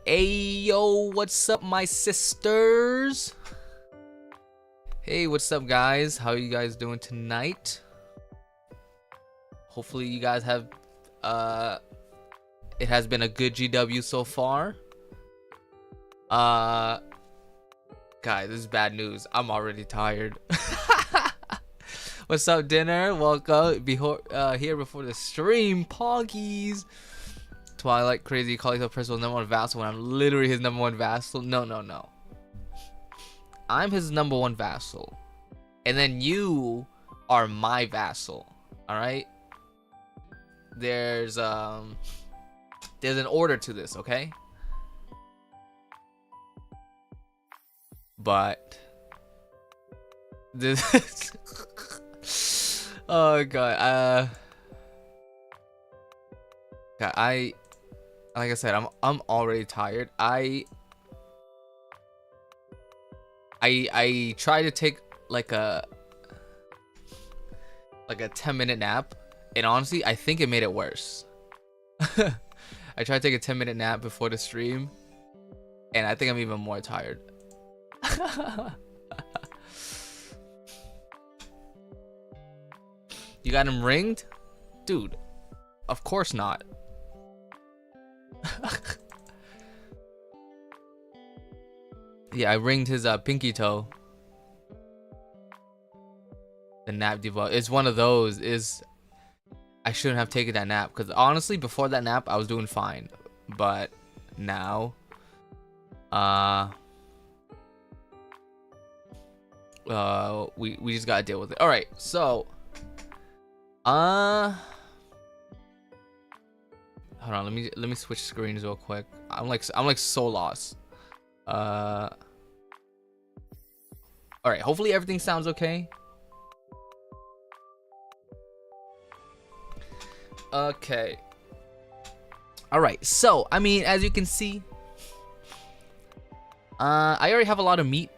Ayo, what's up, my sisters? Hey, what's up, guys? How are you guys doing tonight? Hopefully you guys have it has been a good GW so far. Guys, this is bad news. I'm already tired. What's up, dinner? Welcome. Here before the stream, poggies. Twilight crazy calling himself Percival number one vassal when I'm literally his number one vassal. No. I'm his number one vassal, and then you are my vassal. All right. There's an order to this, okay? But this. Oh god. God, like I said, I'm already tired. I try to take like a 10-minute nap, and honestly I think it made it worse. I tried to take a 10-minute nap before the stream, and I think I'm even more tired. You got him ringed? Dude, of course not. Yeah, I ringed his pinky toe. The nap debuff. It's one of those. I shouldn't have taken that nap, because honestly before that nap I was doing fine, but now we just gotta deal with it. All right, so hold on, let me switch screens real quick. I'm like so lost. All right, hopefully everything sounds okay. Okay. All right, so I mean, as you can see, I already have a lot of meat.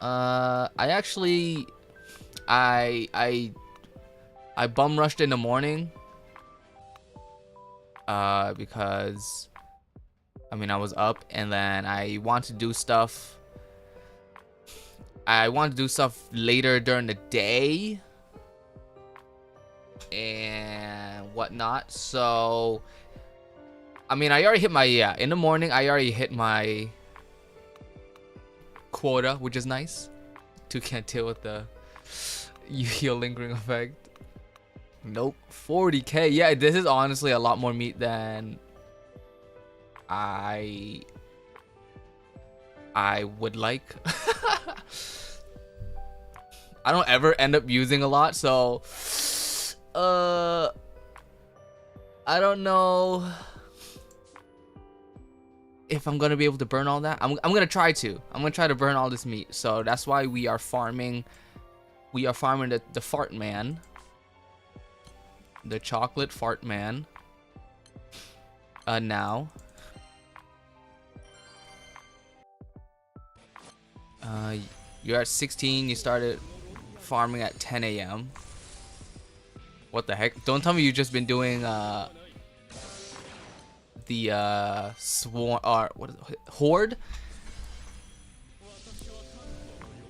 I bum rushed in the morning because I mean I was up, and then I want to do stuff. I want to do stuff later during the day and whatnot. So I mean I already hit my in the morning I already hit my quota, which is nice. 2 can't deal with the Yu-Gi-Oh lingering effect. Nope. 40k. Yeah, this is honestly a lot more meat than I would like. I don't ever end up using a lot, so I don't know if I'm gonna be able to burn all that. I'm gonna try to. I'm gonna try to burn all this meat. So that's why we are farming. We are farming the fart man, the chocolate fart man. Now. You're at 16. You started farming at 10 a.m. What the heck? Don't tell me you've just been doing the swarm or what is it? Horde,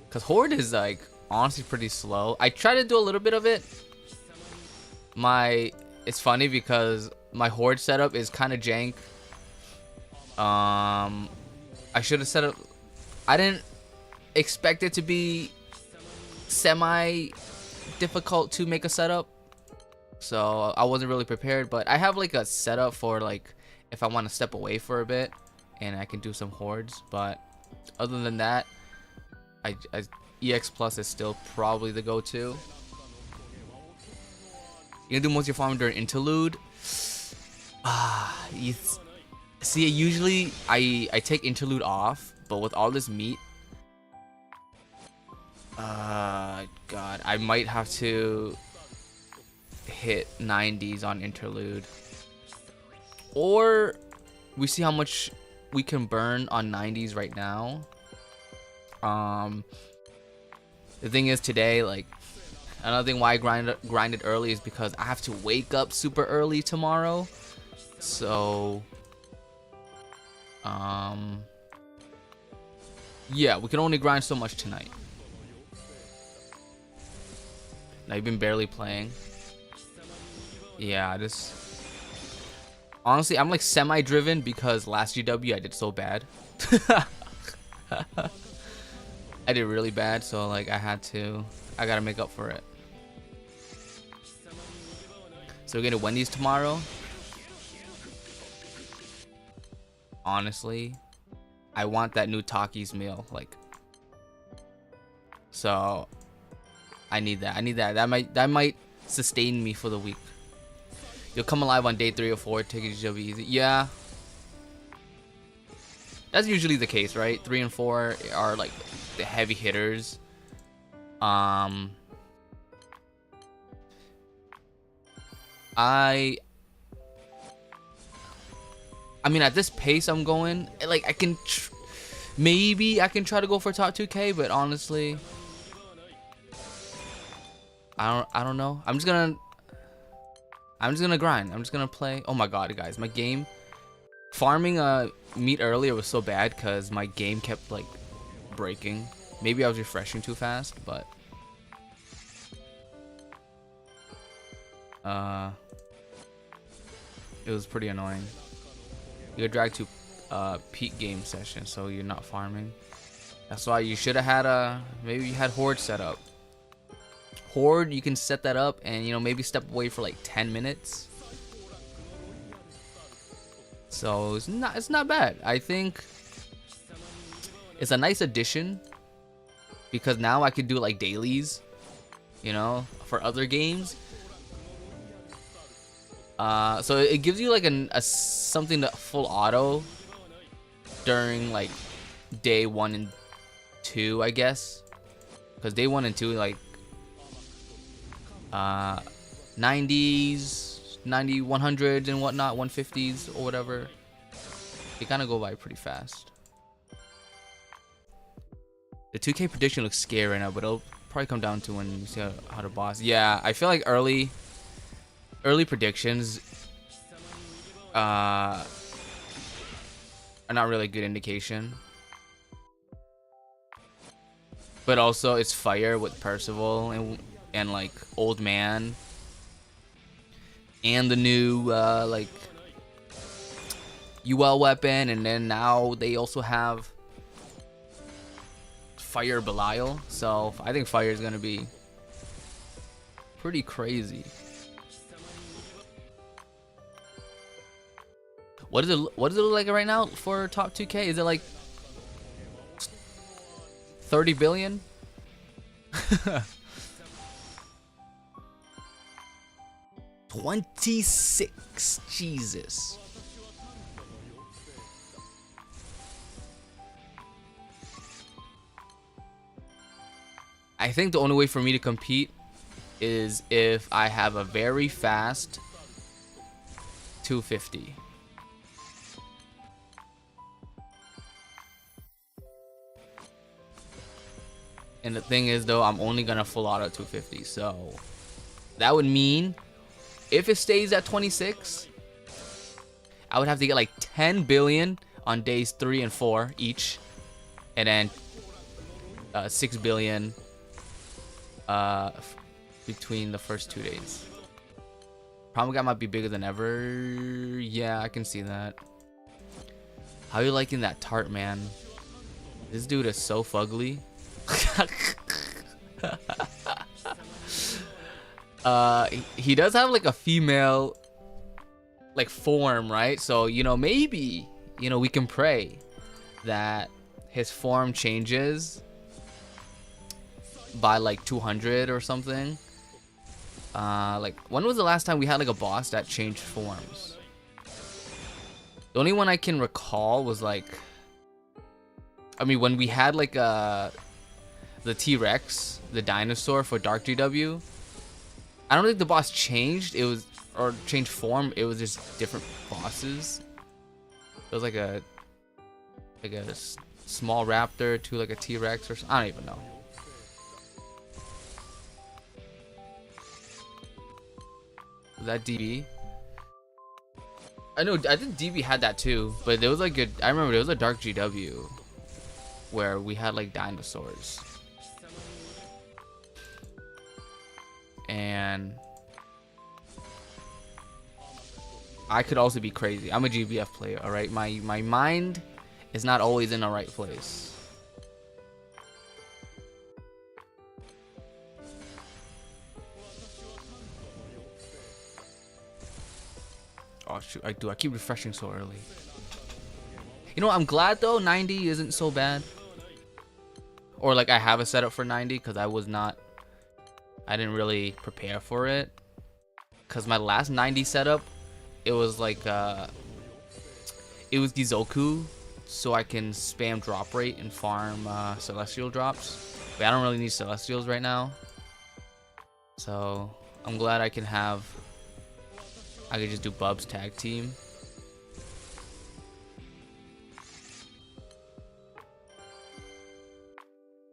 because Horde is like honestly pretty slow. I try to do a little bit of it. It's funny because my Horde setup is kind of jank. I should have set up. I didn't expect it to be semi difficult to make a setup, so I wasn't really prepared. But I have like a setup for like if I want to step away for a bit and I can do some hordes. But other than that, I EX Plus is still probably the go-to. You gonna do most of your farming during interlude? See, usually I take interlude off, but with all this meat, God, I might have to hit 90s on interlude, or we see how much we can burn on 90s right now. The thing is today, like, another thing why I grinded early is because I have to wake up super early tomorrow. So Yeah, we can only grind so much tonight. Now you've been barely playing. Yeah, this. Honestly, I'm like semi-driven because last GW I did so bad. I did really bad, so like I gotta make up for it. So we're going to Wendy's tomorrow. Honestly, I want that new Takis meal, like. So I need that. That might sustain me for the week. You'll come alive on day 3 or 4. Take it easy. Yeah. That's usually the case, right? 3 and 4 are like the heavy hitters. I mean, at this pace I'm going, like I can maybe I can try to go for top 2K, but honestly, I don't know. I'm just gonna grind. I'm just gonna play. Oh my god, guys, my game farming meat earlier was so bad because my game kept like breaking. Maybe I was refreshing too fast, but it was pretty annoying. You get dragged to peak game session, so you're not farming. That's why you should have had maybe you had horde set up. Horde, you can set that up and, you know, maybe step away for like 10 minutes. So it's not bad. I think it's a nice addition because now I could do like dailies, you know, for other games. So it gives you like a something to full auto during like day 1 and 2, I guess, because day 1 and 2 like 90s, 100s and whatnot, 150s or whatever. They kind of go by pretty fast. The 2K prediction looks scary right now, but it'll probably come down to when you see how the boss. Yeah, I feel like early predictions are not really a good indication. But also it's fire with Percival and like old man and the new like UL weapon, and then now they also have fire Belial. So I think fire is gonna be pretty crazy. What does it look like right now for top 2K? Is it like 30 billion? 26. Jesus. I think the only way for me to compete is if I have a very fast 250. And the thing is, though, I'm only gonna full auto 250, so that would mean if it stays at 26, I would have to get like 10 billion on days 3 and 4 each, and then 6 billion between the first 2 days. Problem guy might be bigger than ever. Yeah, I can see that. How are you liking that tart, man? This dude is so fugly. He does have like a female like form, right? So, you know, maybe, you know, we can pray that his form changes by like 200 or something. Like, when was the last time we had like a boss that changed forms? The only one I can recall was like, I mean, when we had like the T-Rex, the dinosaur for Dark GW. I don't think the boss changed. It was, or changed form. It was just different bosses. It was like a small raptor to like a T-Rex or something. I don't even know. Was that DB? I know. I think DB had that too, but there was like a. I remember there was a dark GW where we had like dinosaurs, and I could also be crazy. I'm a GBF player. All right, my mind is not always in the right place. Oh shoot, I do. I keep refreshing so early. You know, I'm glad though 90 isn't so bad. Or like I have a setup for 90 because I didn't really prepare for it. Because my last 90 setup, it was like, it was Gizoku. So I can spam drop rate and farm Celestial drops. But I don't really need Celestials right now. So I'm glad I could just do Bub's tag team.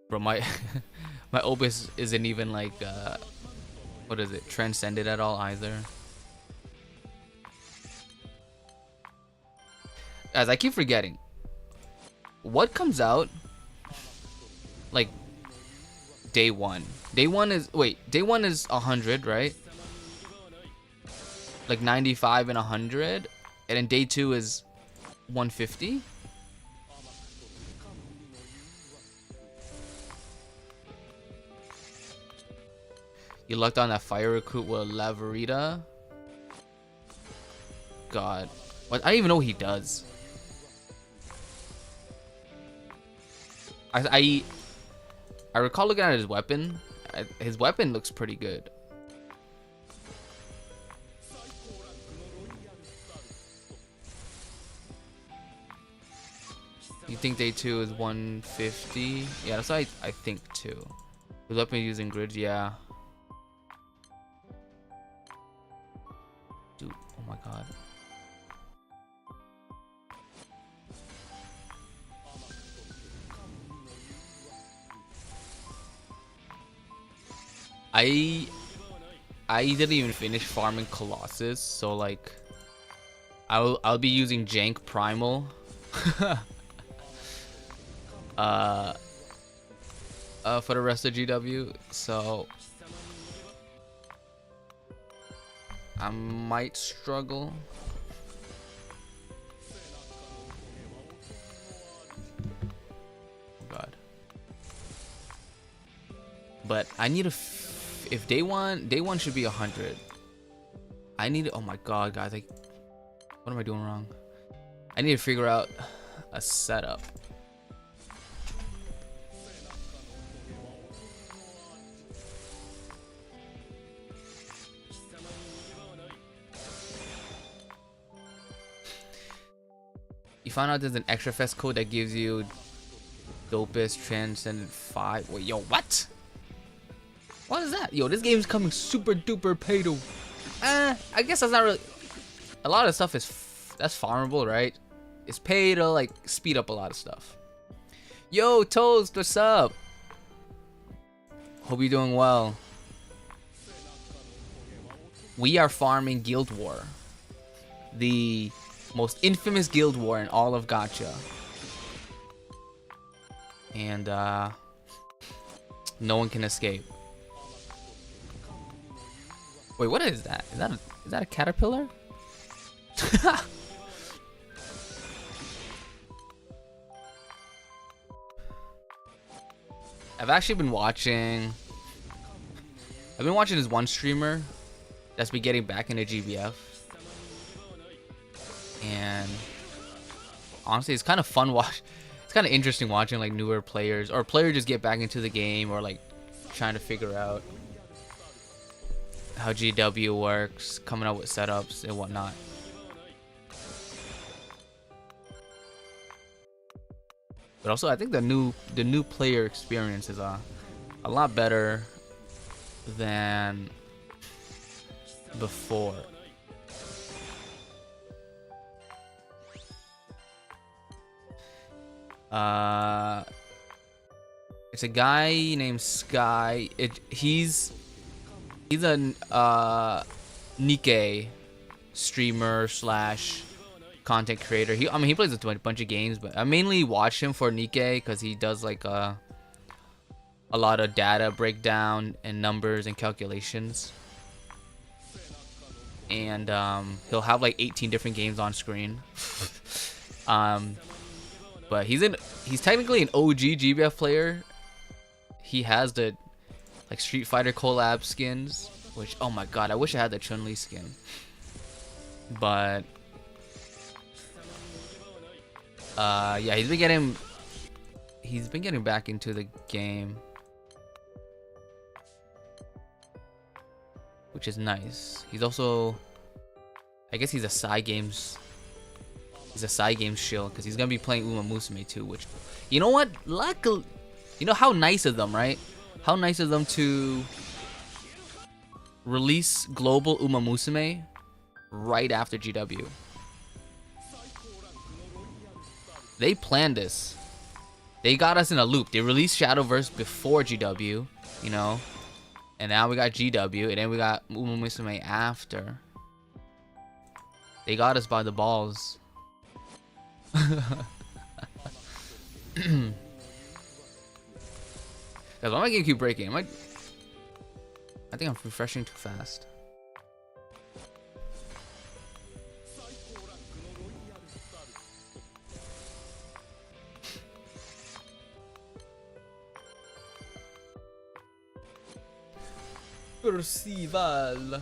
Bro, my my Obis isn't even like what is it? Transcended at all either. Guys, I keep forgetting. What comes out like day one? Day one is 100, right? Like 95 and 100, and then day 2 is 150. You lucked on that fire recruit with Lavarita. God, what? I don't even know what he does. I recall looking at his weapon. His weapon looks pretty good. You think day 2 is 150? Yeah, that's what I think too. His weapon using grids, yeah. Dude, oh my god. I didn't even finish farming Colossus, so like I'll be using Jank Primal. For the rest of GW, so I might struggle. Oh God. But I need if day one should be 100. I need, oh my God, guys, like, what am I doing wrong? I need to figure out a setup. You found out there's an extra fest code that gives you dopest transcendent 5. Wait, yo, what? What is that? Yo, this game's coming super duper pay to. I guess that's not really. A lot of stuff is that's farmable, right? It's pay to like speed up a lot of stuff. Yo, Toast, what's up? Hope you're doing well. We are farming Guild War, the most infamous guild war in all of gacha, and no one can escape. Wait, what is that? Is that a caterpillar? I've actually been watching. I've been watching this one streamer that's been getting back into GBF. And honestly, it's kind of fun it's kind of interesting watching like newer players or players just get back into the game, or like trying to figure out how GW works, coming up with setups and whatnot. But also, I think the new player experience is a lot better than before. It's a guy named Sky. He's a Nikkei streamer slash content creator. I mean, he plays a bunch of games, but I mainly watch him for Nikkei because he does like a lot of data breakdown and numbers and calculations. And he'll have like 18 different games on screen. But he's technically an OG GBF player. He has the like Street Fighter collab skins, which, oh my god, I wish I had the Chun-Li skin. But yeah, he's been getting back into the game, which is nice. He's also, I guess he's a side games shill because he's gonna be playing Uma Musume too, which, you know what, luckily, you know how nice of them, right? How nice of them to release global Uma Musume right after GW. They planned this. They got us in a loop. They released Shadowverse before GW, you know, and now we got GW, and then we got Uma Musume after. They got us by the balls. Guys, why am I gonna keep breaking? I think I'm refreshing too fast. Percival.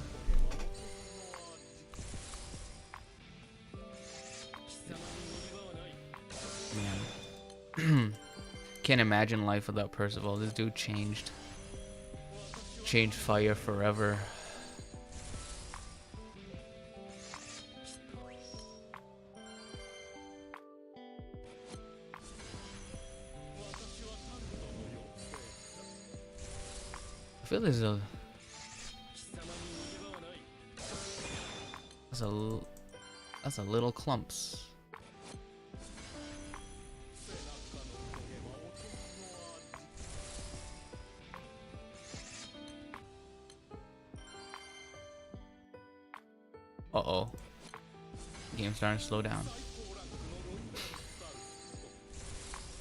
Man. Can't imagine life without Percival. This dude changed fire forever. I feel there's that's a little clumps. Uh-oh. Game's starting to slow down.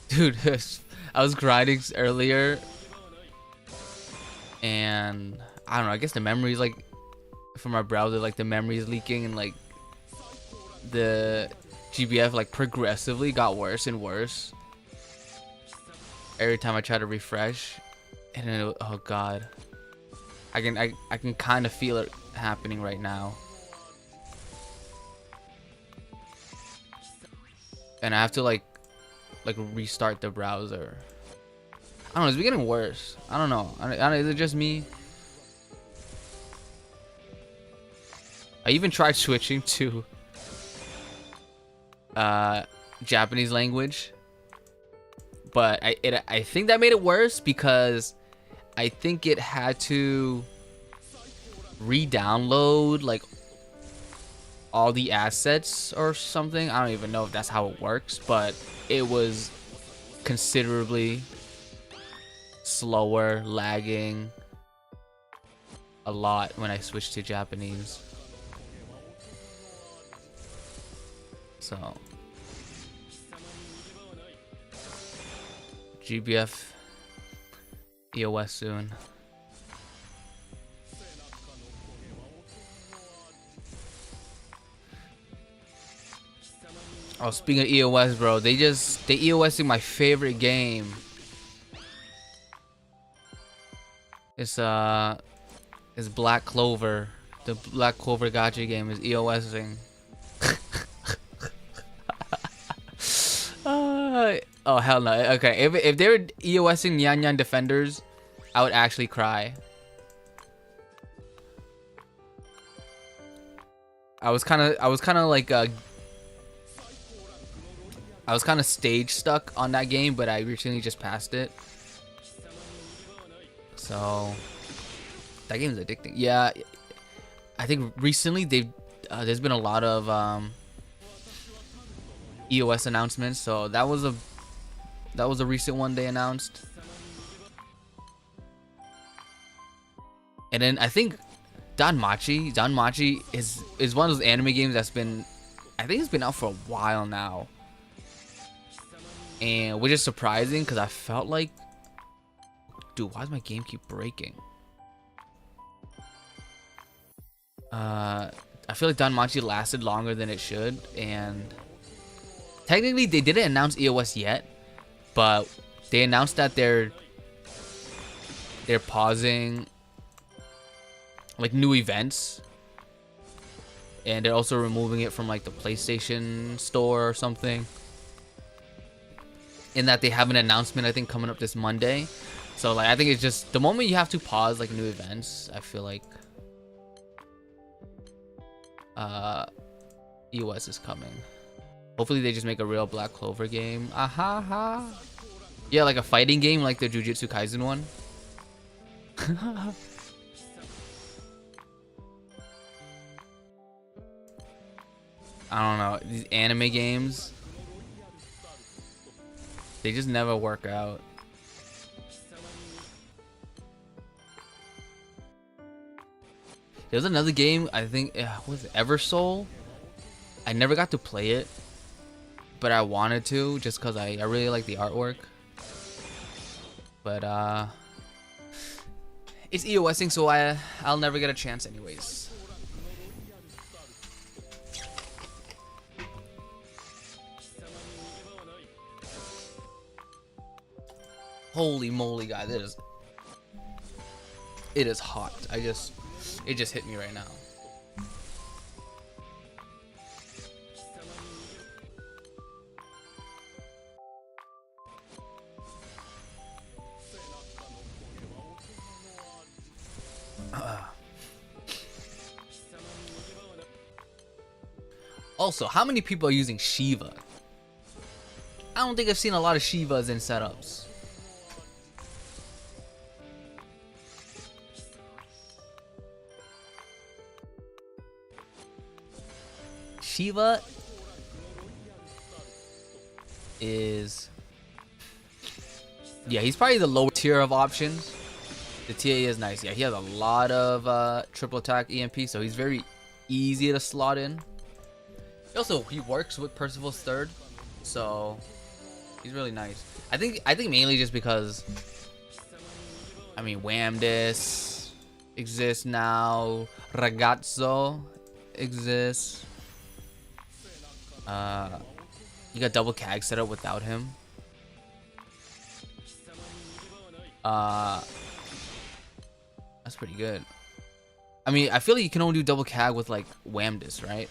Dude, I was grinding earlier, and I don't know, I guess the memories, like, from my browser, like, the memories leaking, and, like, the GBF, like, progressively got worse and worse every time I try to refresh. And then, oh god, I can kind of feel it happening right now. And I have to like restart the browser. I don't know, it's getting worse. I don't know. Is it just me? I even tried switching to Japanese language, but I think that made it worse because I think it had to re-download like all the assets or something. I don't even know if that's how it works, but it was considerably slower, lagging a lot when I switched to Japanese. So GBF EOS soon. Oh, speaking of EOS, bro, they EOSing my favorite game. It's Black Clover. The Black Clover gacha game is EOSing. Oh hell no. Okay, if they were EOSing Nyan Nyan Defenders, I would actually cry. I was kind of stage stuck on that game, but I recently just passed it. So that game is addicting. Yeah, I think recently there's been a lot of EOS announcements. So that was a recent one they announced. And then I think Danmachi is one of those anime games that's been I think it's been out for a while now, and which is surprising because I felt like, dude, why does my game keep breaking? I feel like Danmachi lasted longer than it should, and technically they didn't announce EOS yet, but they announced that they're pausing like new events, and they're also removing it from like the PlayStation Store or something, in that they have an announcement I think coming up this Monday. So like I think it's just the moment you have to pause like new events, I feel like EOS is coming. Hopefully they just make a real Black Clover game. Aha ha. Yeah, like a fighting game like the Jujutsu Kaisen one. I don't know, these anime games, they just never work out. There's another game, I think, what was it, Eversoul? I never got to play it, but I wanted to just because I really like the artwork. But it's EOSing, so I'll never get a chance anyways. Holy moly, guys, it is hot. It just hit me right now. Also, how many people are using Shiva? I don't think I've seen a lot of Shivas in setups. Shiva is, yeah, he's probably the lower tier of options. The TA is nice. Yeah, he has a lot of triple attack EMP, so he's very easy to slot in. Also, he works with Percival's third, so he's really nice. I think mainly just because, I mean, Whamdis exists now, Ragazzo exists. You got double CAG set up without him. That's pretty good. I mean, I feel like you can only do double CAG with like Whamdis, right?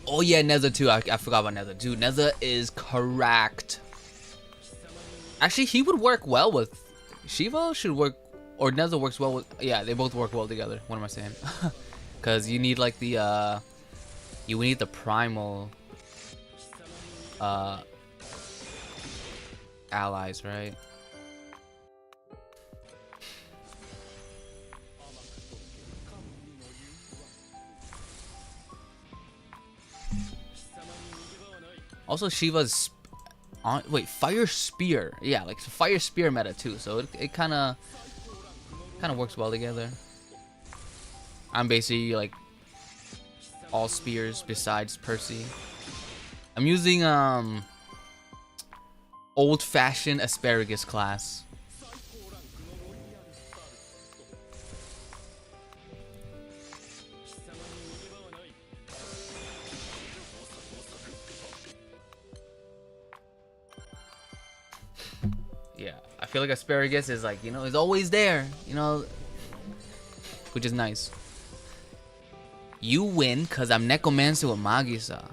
Oh yeah, Neza too. I forgot about Neza. Dude, Neza is correct. Actually, he would work well with Shiva. Should work, or Neza works well with. Yeah, they both work well together. What am I saying? Because you need like the you need the primal allies, right? Also, Shiva's on. Wait, Fire Spear. Yeah, like Fire Spear meta too. So it kind of works well together. I'm basically like all spears besides Percy. I'm using old-fashioned asparagus class. Yeah, I feel like asparagus is like, you know, is always there, you know, which is nice. You win because I'm Necromancer with Magisa.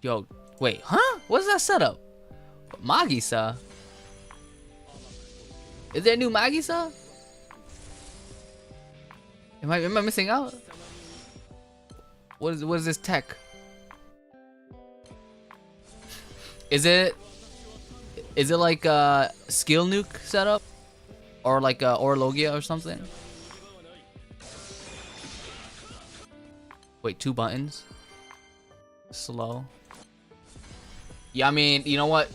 Yo, wait, huh? What's that setup? Magisa? Is there a new Magisa? Am I missing out? What is this tech? Is it like a skill nuke setup? Or like a Orlogia or something? Wait, 2 buttons? Slow. Yeah, I mean, you know what?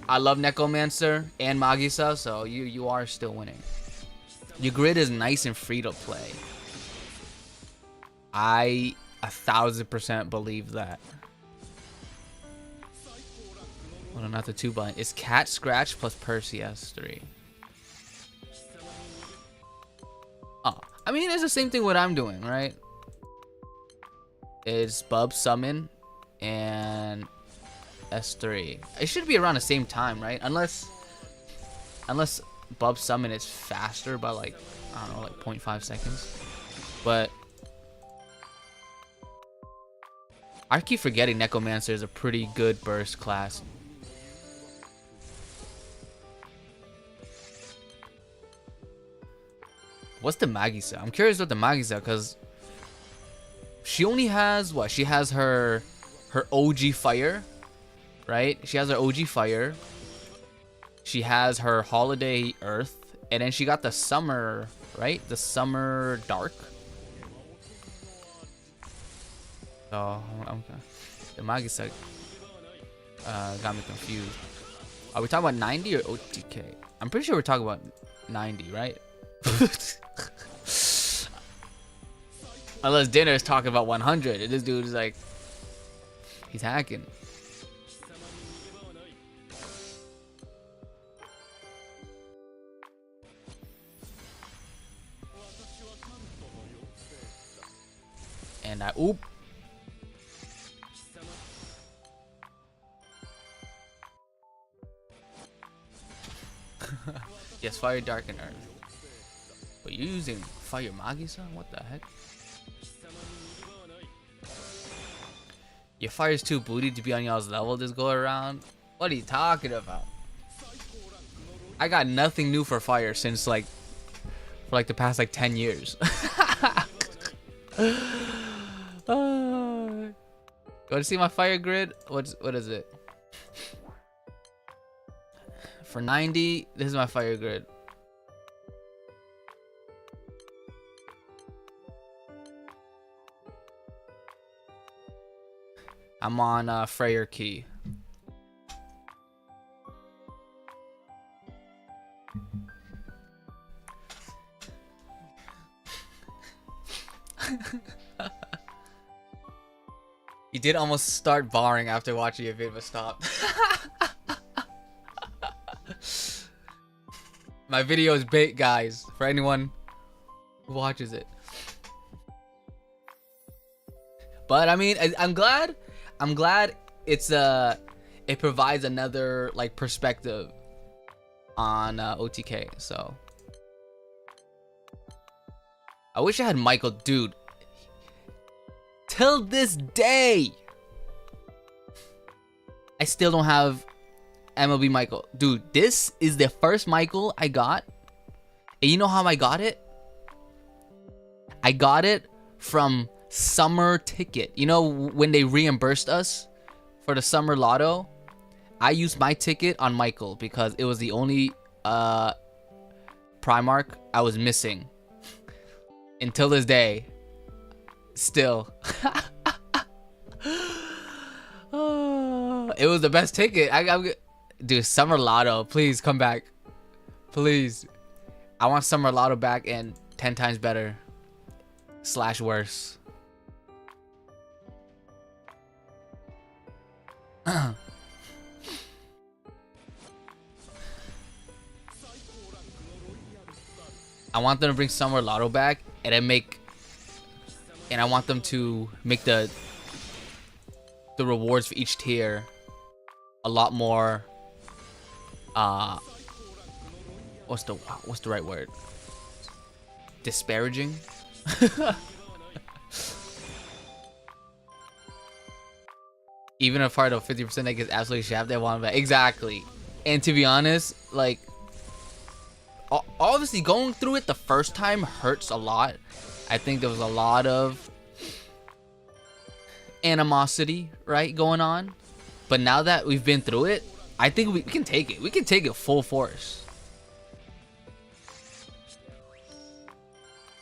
I love Necromancer and Magisa, so you are still winning. Your grid is nice and free to play. I 1000% believe that. Oh no, not the 2 button. It's Cat Scratch plus Percy S3. Oh, I mean, it's the same thing what I'm doing, right? It's Bub Summon and S3. It should be around the same time, right? Unless Bub Summon is faster by like, I don't know, like 0.5 seconds. But I keep forgetting Necromancer is a pretty good burst class. What's the Magisa? I'm curious what the Magisa, because she only has what? She has her OG Fire, right? She has her OG Fire. She has her Holiday Earth, and then she got the Summer, right? The Summer Dark. So okay. The Magisa got me confused. Are we talking about 90 or OTK? I'm pretty sure we're talking about 90, right? Unless Dinner is talking about 100, and this dude is like, he's hacking. And I oop. Yes, Fire, Dark, and Earth. But you're using Fire Magisa? What the heck? Your Fire's too booty to be on y'all's level this go around? What are you talking about? I got nothing new for Fire since like, for like the past like 10 years. Want to see my Fire grid? What is it? For 90, this is my Fire grid. I'm on Freyr Key. You did almost start barring after watching your vid, but stopped. My video is bait, guys, for anyone who watches it. But I mean, I'm glad it's it provides another like perspective on OTK. So I wish I had Michael, dude. Till this day, I still don't have MLB Michael. Dude, this is the first Michael I got. And you know how I got it? I got it from Summer Ticket. You know when they reimbursed us for the Summer Lotto? I used my ticket on Michael because it was the only Primarch I was missing. Until this day. Still. It was the best ticket. Dude, Summer Lotto, please come back. Please. I want Summer Lotto back and 10 times better. / worse. I want them to bring Summer Lotto back and I want them to make the rewards for each tier a lot more what's the right word? Disparaging? Even a part of 50% that gets absolutely shafted, I want back. Exactly. And to be honest, like, obviously going through it the first time hurts a lot. I think there was a lot of animosity, right, going on. But now that we've been through it, I think we can take it. We can take it full force.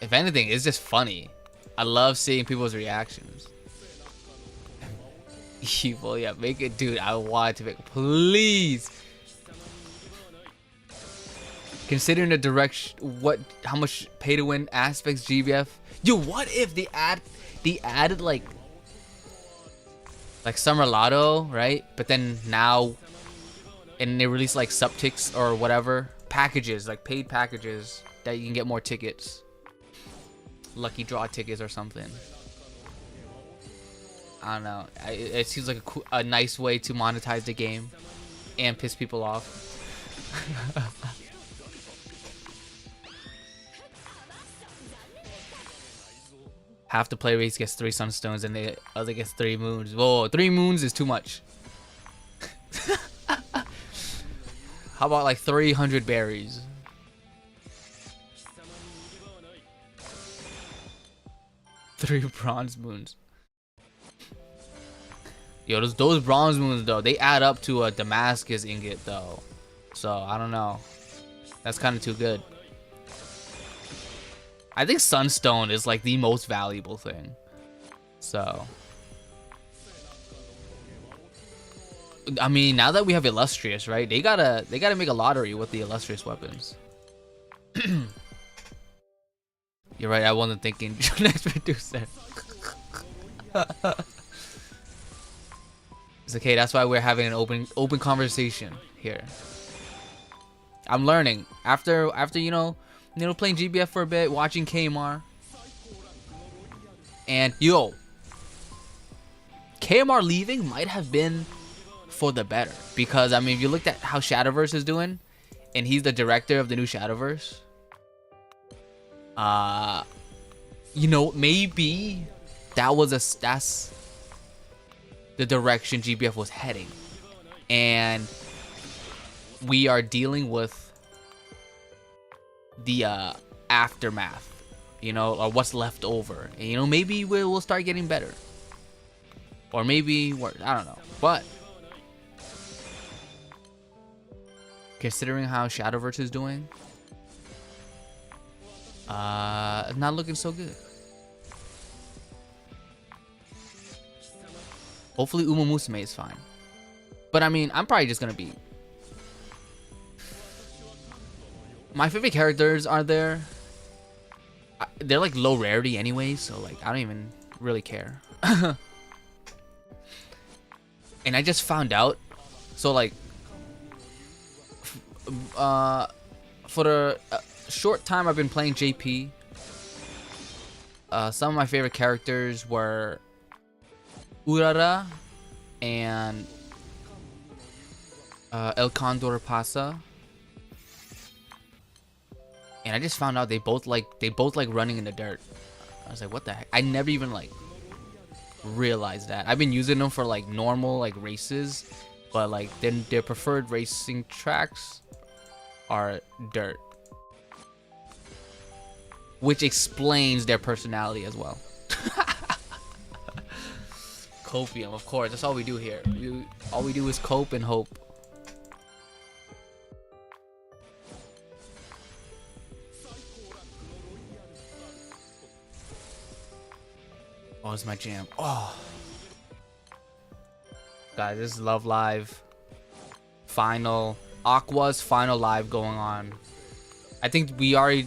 If anything, it's just funny. I love seeing people's reactions. Evil, yeah, make it, dude. I want to make, please. Considering the direction, how much pay to win aspects GBF. Yo, what if they added like Summer Lotto, right? But then now, and they release like subticks or whatever packages, like paid packages that you can get more tickets, lucky draw tickets or something. I don't know. It seems like a nice way to monetize the game and piss people off. Half the play race gets 3 sunstones and the other gets 3 moons. Whoa, 3 moons is too much. How about like 300 berries? Three bronze moons. Yo, those bronze moons though, they add up to a Damascus ingot though. So I don't know. That's kind of too good. I think Sunstone is like the most valuable thing. So I mean, now that we have Illustrious, right? They gotta make a lottery with the Illustrious weapons. You're right, I wasn't thinking next producer. It's okay, that's why we're having an open conversation here. I'm learning. After you know, playing GBF for a bit, watching KMR. And yo, KMR leaving might have been for the better, because I mean, if you looked at how Shadowverse is doing, and he's the director of the new Shadowverse, you know, maybe that's the direction GBF was heading, and we are dealing with the aftermath, you know, or what's left over, and you know, maybe we'll start getting better, or maybe worse. I don't know, but considering how Shadowverse is doing, not looking so good. Hopefully Uma Musume is fine. But I mean, I'm probably just gonna be... My favorite characters are there. They're like low rarity anyway, so like I don't even really care. And I just found out, so like for the short time I've been playing JP, some of my favorite characters were Urara and El Condor Pasa, and I just found out they both like running in the dirt. I was like, what the heck? I never even like realized that. I've been using them for like normal like races, but like then their preferred racing tracks are dirt, which explains their personality as well. Copium, of course. That's all we do here. All we do is cope and hope. Oh, it's my jam. Oh, guys, this is Love Live final. Aqua's final live going on. I think day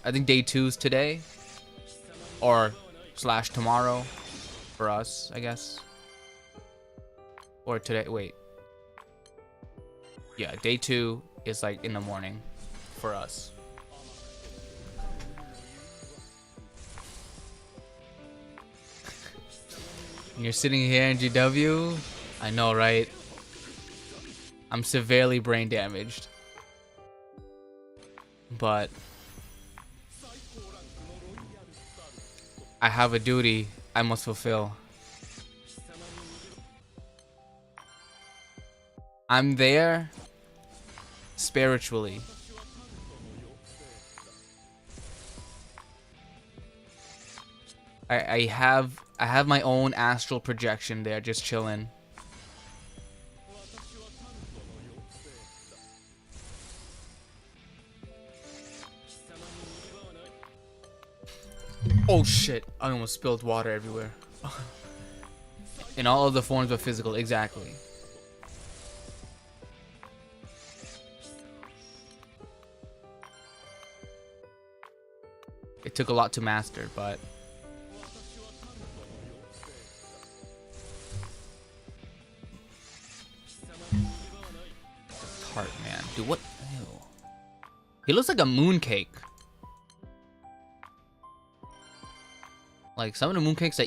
2's today, or / tomorrow for us, I guess. Or today, wait. Yeah, day 2 is like in the morning for us. You're sitting here in GW? I know, right? I'm severely brain damaged. But I have a duty I must fulfill. I'm there spiritually. I have my own astral projection there, just chilling. Oh shit, I almost spilled water everywhere. In all of the forms of physical, exactly. It took a lot to master, but tart, man. Dude, what? Ew. He looks like a mooncake. Like some of the mooncakes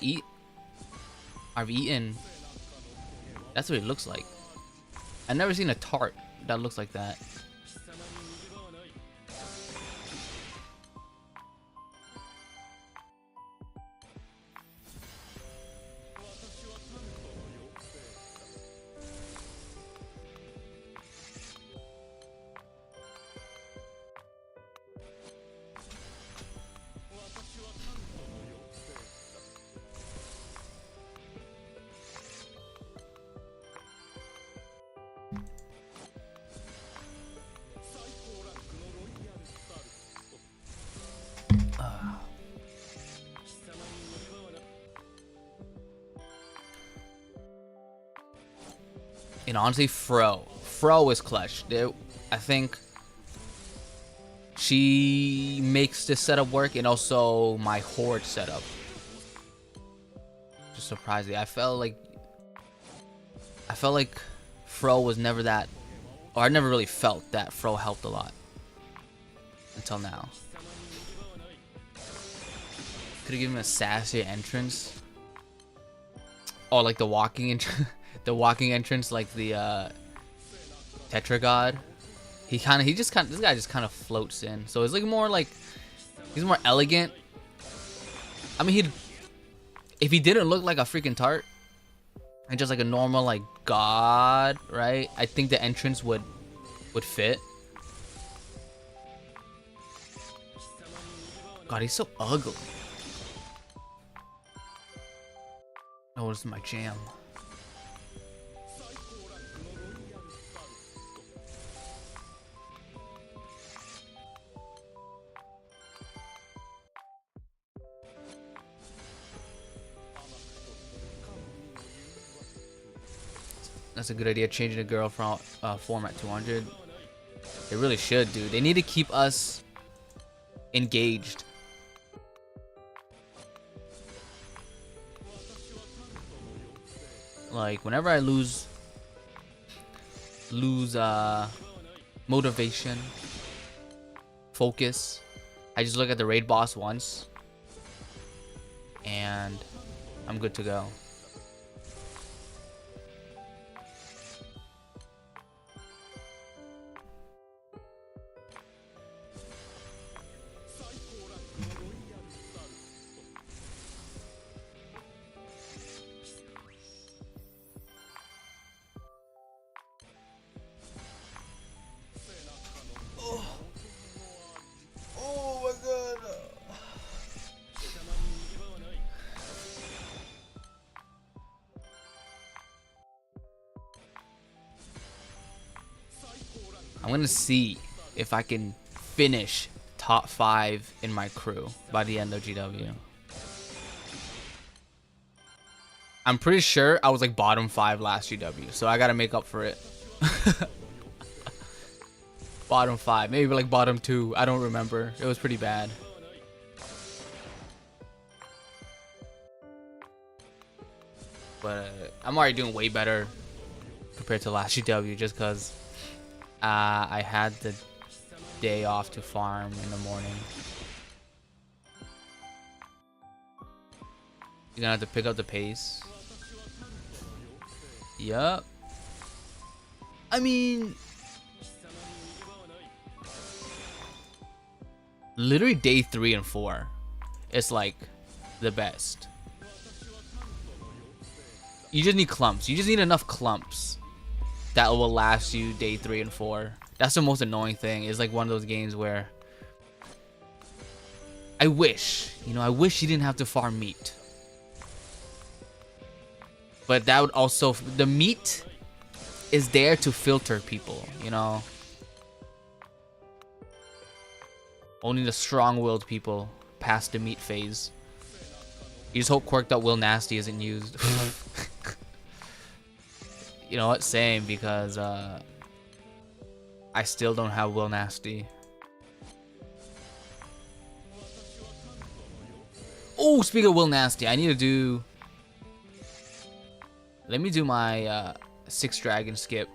I've eaten. That's what it looks like. I've never seen a tart that looks like that. And honestly, Fro is clutch. I think she makes this setup work, and also my horde setup. Just surprising. I felt like Fro was never that, or I never really felt that Fro helped a lot until now. Could have given him a sassier entrance. Oh, like the walking entrance. The walking entrance, like the Tetra God. This guy just kind of floats in. So it's like more like, he's more elegant. I mean, if he didn't look like a freaking tart and just like a normal like god, right? I think the entrance would fit. God, he's so ugly. Oh, this is my jam. That's a good idea, changing the girl from form at 200. They really should, dude. They need to keep us engaged. Like, whenever I lose motivation, focus, I just look at the raid boss once, and I'm good to go. I'm gonna see if I can finish top 5 in my crew by the end of GW. I'm pretty sure I was like bottom 5 last GW, so I gotta make up for it. Bottom 5, maybe like bottom 2. I don't remember. It was pretty bad. But I'm already doing way better compared to last GW, just because I had the day off to farm in the morning. You're gonna have to pick up the pace. Yup. I mean, literally day 3 and 4 is like the best. You just need clumps. You just need enough clumps that will last you day 3 and 4. That's the most annoying thing. It's like one of those games where I wish you didn't have to farm meat. But that would also, the meat is there to filter people, you know. Only the strong-willed people pass the meat phase. You just hope Quirked Up Will Nasty isn't used. You know what? Same, because I still don't have Will Nasty. Oh, speaking of Will Nasty, I need to do... Let me do my 6 dragon skip.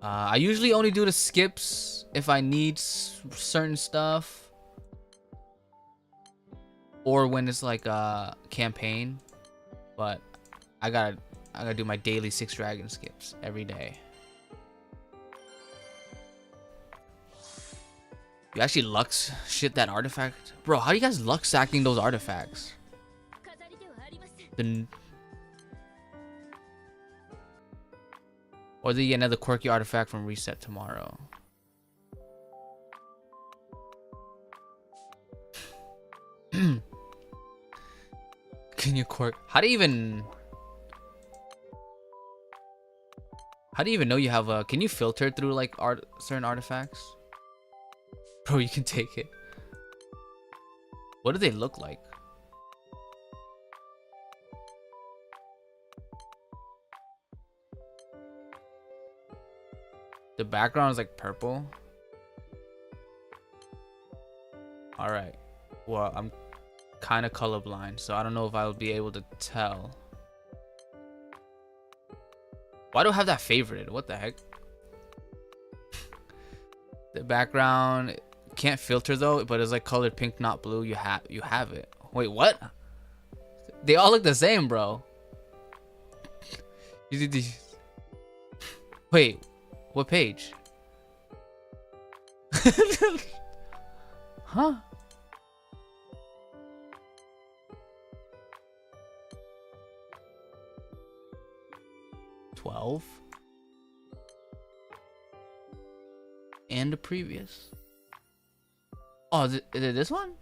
I usually only do the skips if I need certain stuff. Or when it's like a campaign. But I gotta do my daily 6 dragon skips every day. You actually Lux shit that artifact? Bro, how do you guys Lux sacking those artifacts? Or they get another quirky artifact from reset tomorrow. Can you quirk? How do you even know you have a... Can you filter through like certain artifacts? Bro, you can take it. What do they look like? The background is like purple. Alright. Well, I'm kind of colorblind, so I don't know if I'll be able to tell. Why do I have that favorited? What the heck? The background can't filter though, but it's like colored pink, not blue. You have it. Wait, what? They all look the same, bro. Wait, what page? Huh? $12 and the previous. Oh, is it this one?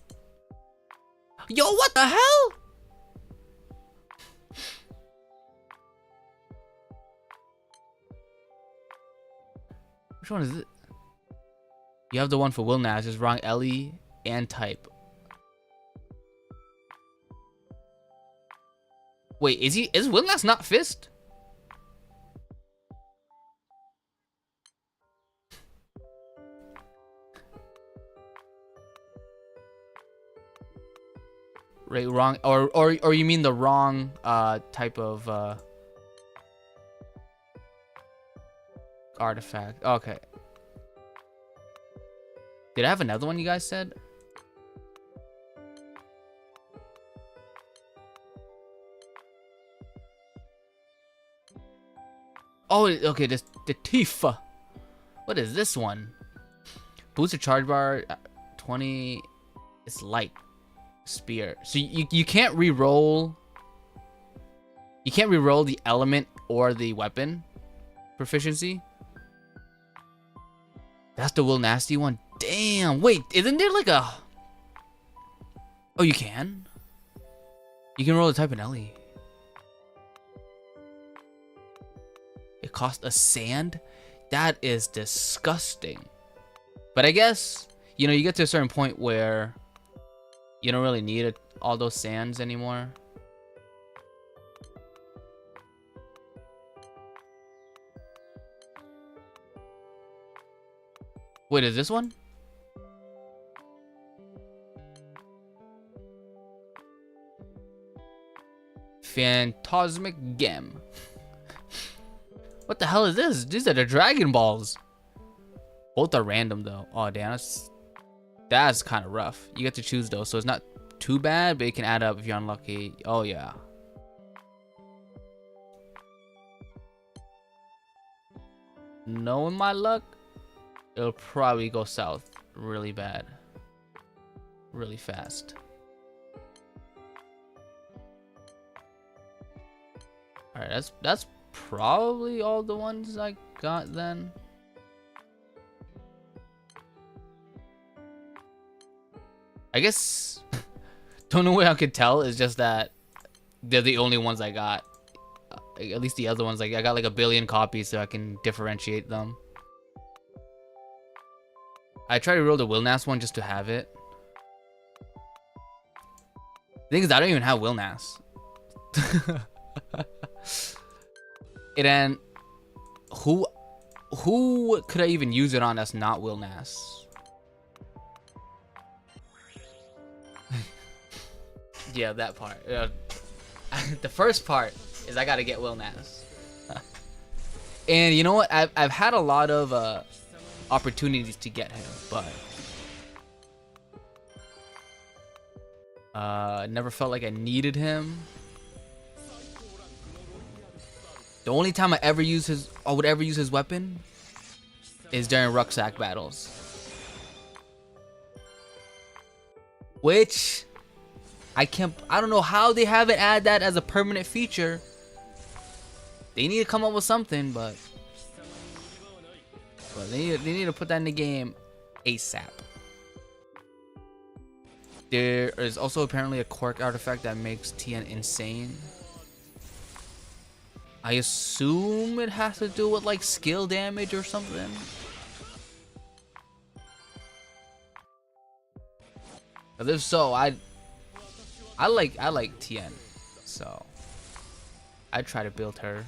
Yo, what the hell? Which one is it? You have the one for Will Nash. It's wrong Ellie and type. Wait, is Will Nash not Fist? Right, wrong, or you mean the wrong type of artifact? Okay. Did I have another one you guys said? Oh, okay, the Tifa. What is this one? Booster charge bar 20. It's light. Spear. So you can't re-roll. You can't re-roll the element or the weapon proficiency. That's the Will Nasty one. Damn. Wait, isn't there like a... Oh, you can? You can roll the type in Ellie. It costs a sand? That is disgusting. But I guess, you know, you get to a certain point where you don't really need all those sands anymore. Wait, is this one? Phantasmic Gem. What the hell is this? These are the Dragon Balls. Both are random though. Oh damn, that's kind of rough. You get to choose though, so it's not too bad, but it can add up if you're unlucky. Oh yeah. Knowing my luck, it'll probably go south really bad, really fast. All right, that's probably all the ones I got then. I guess the only way I could tell is just that they're the only ones I got. At least the other ones, like I got like a billion copies, so I can differentiate them. I tried to roll the Wilnas one just to have it. The thing is, I don't even have Wilnas. And then who could I even use it on that's not Will Nass? Yeah, that part. The first part is I gotta get Will Nass. And you know what? I've had a lot of opportunities to get him, but never felt like I needed him. The only time I would ever use his weapon is during rucksack battles, which I don't know how they haven't added that as a permanent feature. They need to come up with something, but they need to put that in the game ASAP. There is also apparently a quirk artifact that makes TN insane. I assume it has to do with like skill damage or something. But if so, I like TN, so I'd try to build her.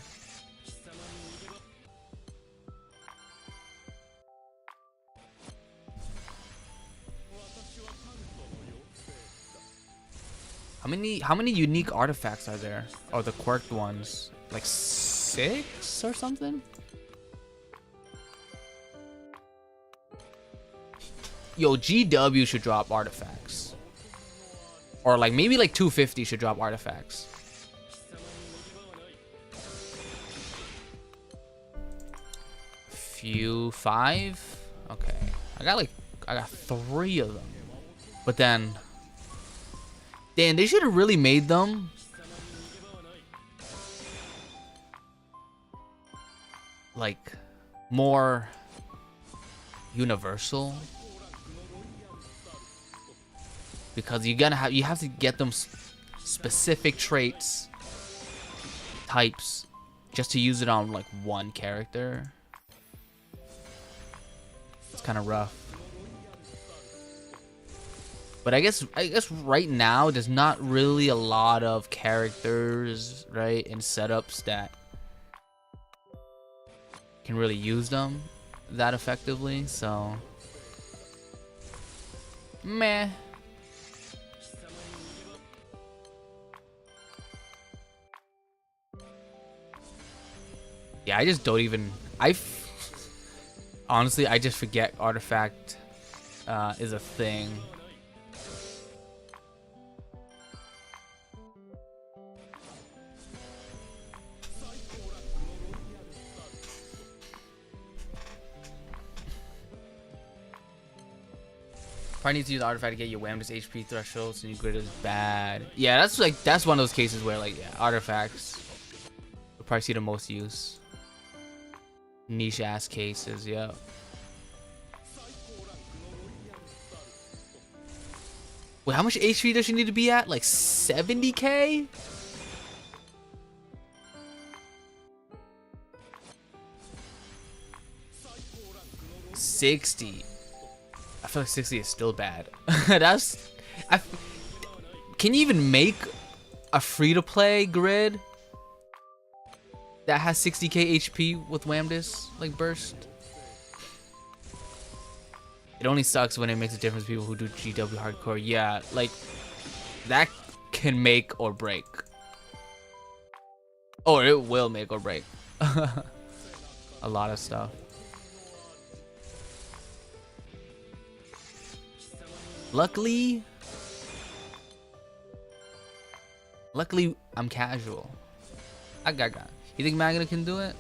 How many unique artifacts are there? Or the quirked ones? Like 6 or something? Yo, GW should drop artifacts. Or like maybe like 250 should drop artifacts. Few 5? Okay. I got 3 of them. But then damn, they should have really made them like more universal, because you have to get them specific traits types just to use it on like one character. It's kind of rough. But I guess right now there's not really a lot of characters, right, and setups that can really use them that effectively, so meh. Yeah, I just don't even honestly I just forget artifact is a thing. Probably need to use the artifact to get your Whamda's HP threshold, so your grid is bad. Yeah, that's one of those cases where like, yeah, artifacts will probably see the most use. Niche ass cases, yeah. Wait, how much HP does she need to be at? Like 70k? $60. I feel like 60 is still bad. Can you even make a free-to-play grid that has 60k HP with Whamda's like burst? It only sucks when it makes a difference to people who do GW hardcore. Yeah, like that can make or break. Or it will make or break a lot of stuff. Luckily, I'm casual. I got. You think Magna can do it?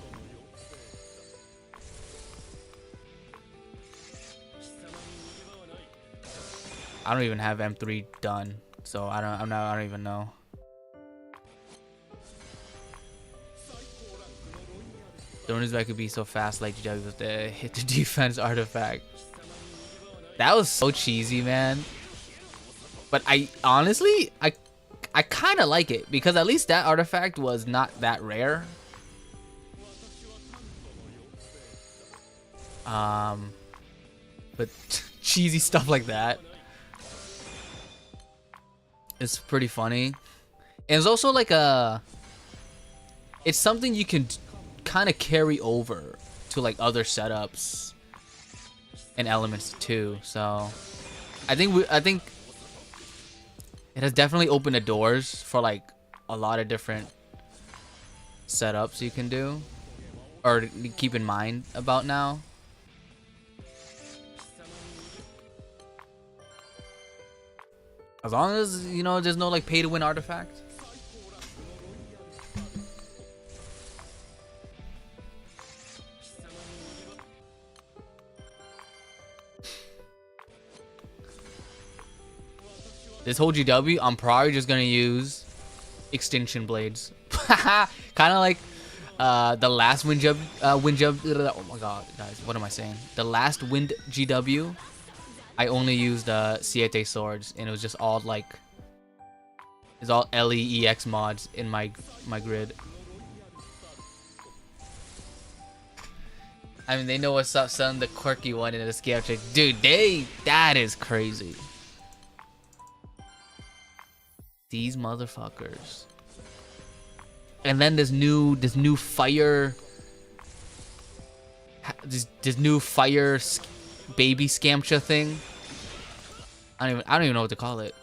I don't even have M3 done, so I don't even know. The reason I could be so fast like GW with the hit the defense artifact. That was so cheesy, man. But I honestly, I kind of like it, because at least that artifact was not that rare. But cheesy stuff like that, it's pretty funny. And it's also like it's something you can kind of carry over to like other setups and elements too. So I think it has definitely opened the doors for like a lot of different setups you can do or keep in mind about now. As long as, you know, there's no like pay to win artifact. This whole GW, I'm probably just gonna use extinction blades. Kind of like the last wind jub. Oh my god, guys, what am I saying? The last wind GW, I only used Siete swords, and it was just all like, it's all LEEX mods in my grid. I mean, they know what's up, son. The quirky one in the scale trick, dude. That is crazy. These motherfuckers. And then this new fire, this new fire baby scamcha thing. I don't even know what to call it.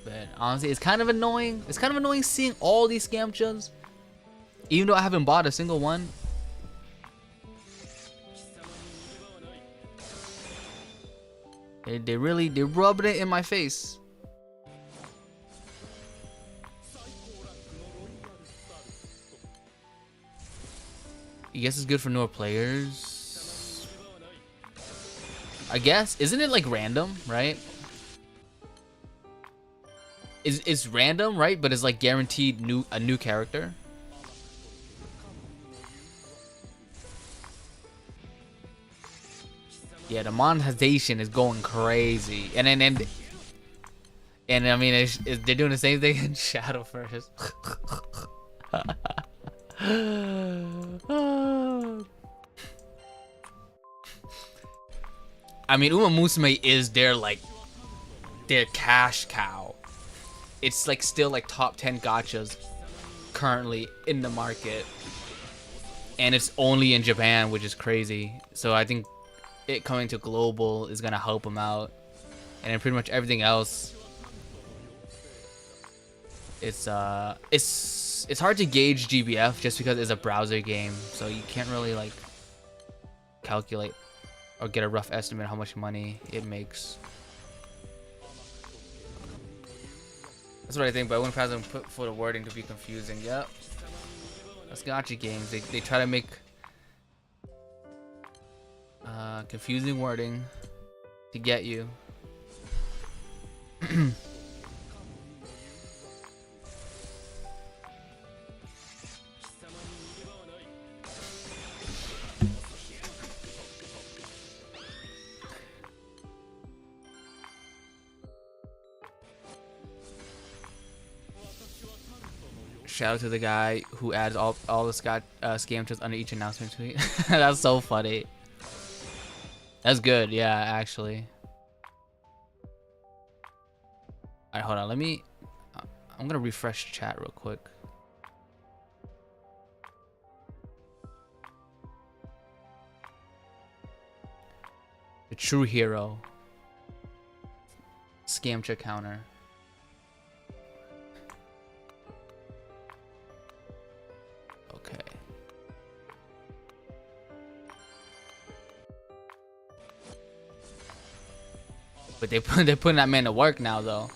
But honestly, it's kind of annoying. It's kind of annoying seeing all these scamchas, even though I haven't bought a single one. They're rubbing it in my face. I guess it's good for newer players. I guess, isn't it like random, right? It's random, right? But it's like guaranteed a new character. Yeah, the monetization is going crazy, and I mean, they're doing the same thing in Shadowverse. I mean, Uma Musume is their cash cow. It's like still like top 10 gachas currently in the market, and it's only in Japan, which is crazy. So I think it coming to global is gonna help them out, and then pretty much everything else, it's hard to gauge GBF just because it's a browser game, so you can't really like calculate or get a rough estimate of how much money it makes. That's what I think, but I wouldn't pass them for the wording to be confusing. Yep, that's gacha games. They try to make confusing wording to get you. Shout out to the guy who adds all the scamchas under each announcement tweet. That's so funny. That's good, yeah, actually. Alright, hold on, I'm gonna refresh chat real quick. The true hero. Scamcha counter. Okay. But they're putting that man to work now, though.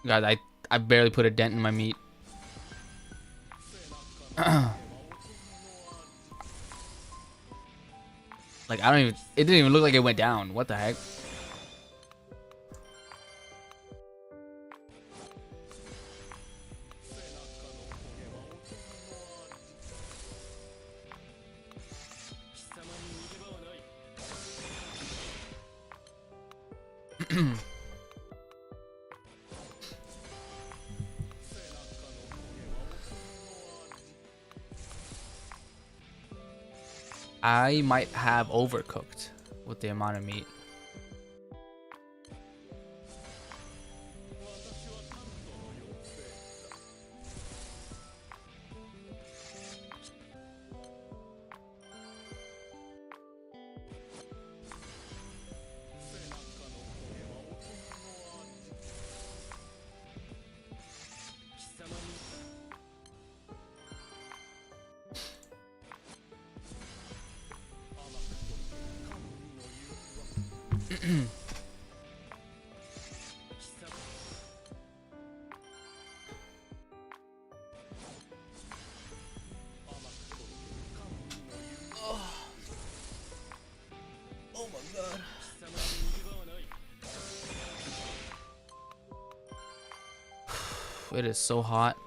God, I barely put a dent in my meat. Like, I don't even, it didn't even look like it went down. What the heck? I might have overcooked with the amount of meat. Oh my god. It is so hot.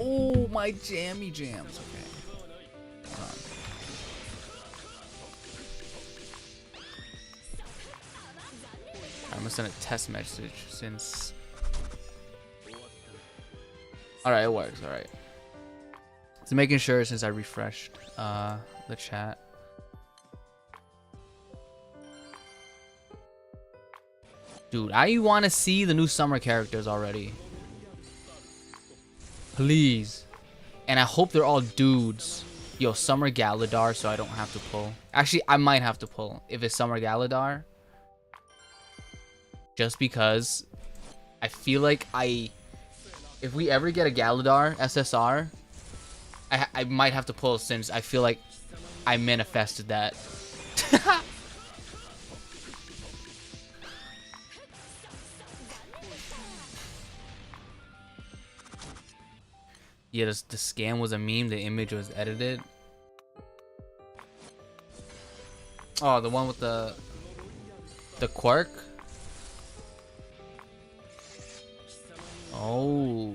Oh, my jammy jams. Okay. Hold on. I'm gonna send a test message since. Alright, it works. Alright. So making sure since I refreshed the chat. Dude, I want to see the new summer characters already. Please. And I hope they're all dudes. Yo, Summer Galadar, so I don't have to pull. Actually, I might have to pull if it's Summer Galadar. Just because I feel like if we ever get a Galadar SSR, I might have to pull since I feel like I manifested that. Yeah, the scam was a meme. The image was edited. Oh, the one with the quirk. Oh,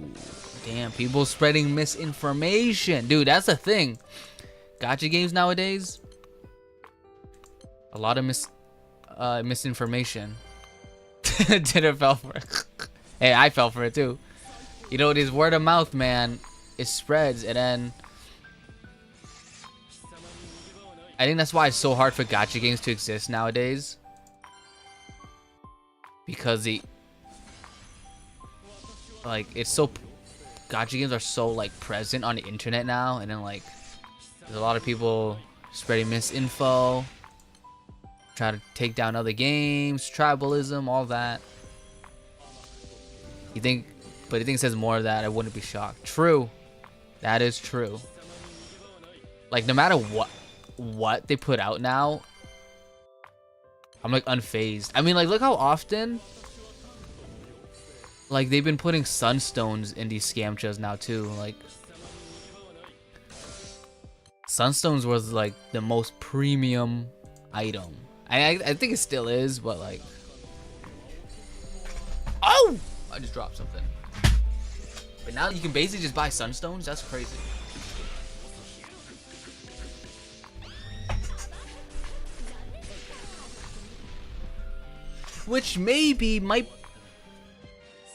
damn! People spreading misinformation, dude. That's the thing. Gacha games nowadays. A lot of misinformation. Dinner fell for it. Hey, I fell for it too. You know, it is word of mouth, man. It spreads, and then I think that's why it's so hard for gacha games to exist nowadays, because it's so, gacha games are so like present on the internet now, and then like there's a lot of people spreading misinfo, trying to take down other games, tribalism, all that. But you think it says more of that, I wouldn't be shocked. True. That is true. Like, no matter what they put out now, I'm like unfazed. I mean, like, look how often like they've been putting sunstones in these scamchas now too. Like, sunstones was like the most premium item. I think it still is, but like, oh, I just dropped something. But now you can basically just buy sunstones. That's crazy. Which maybe might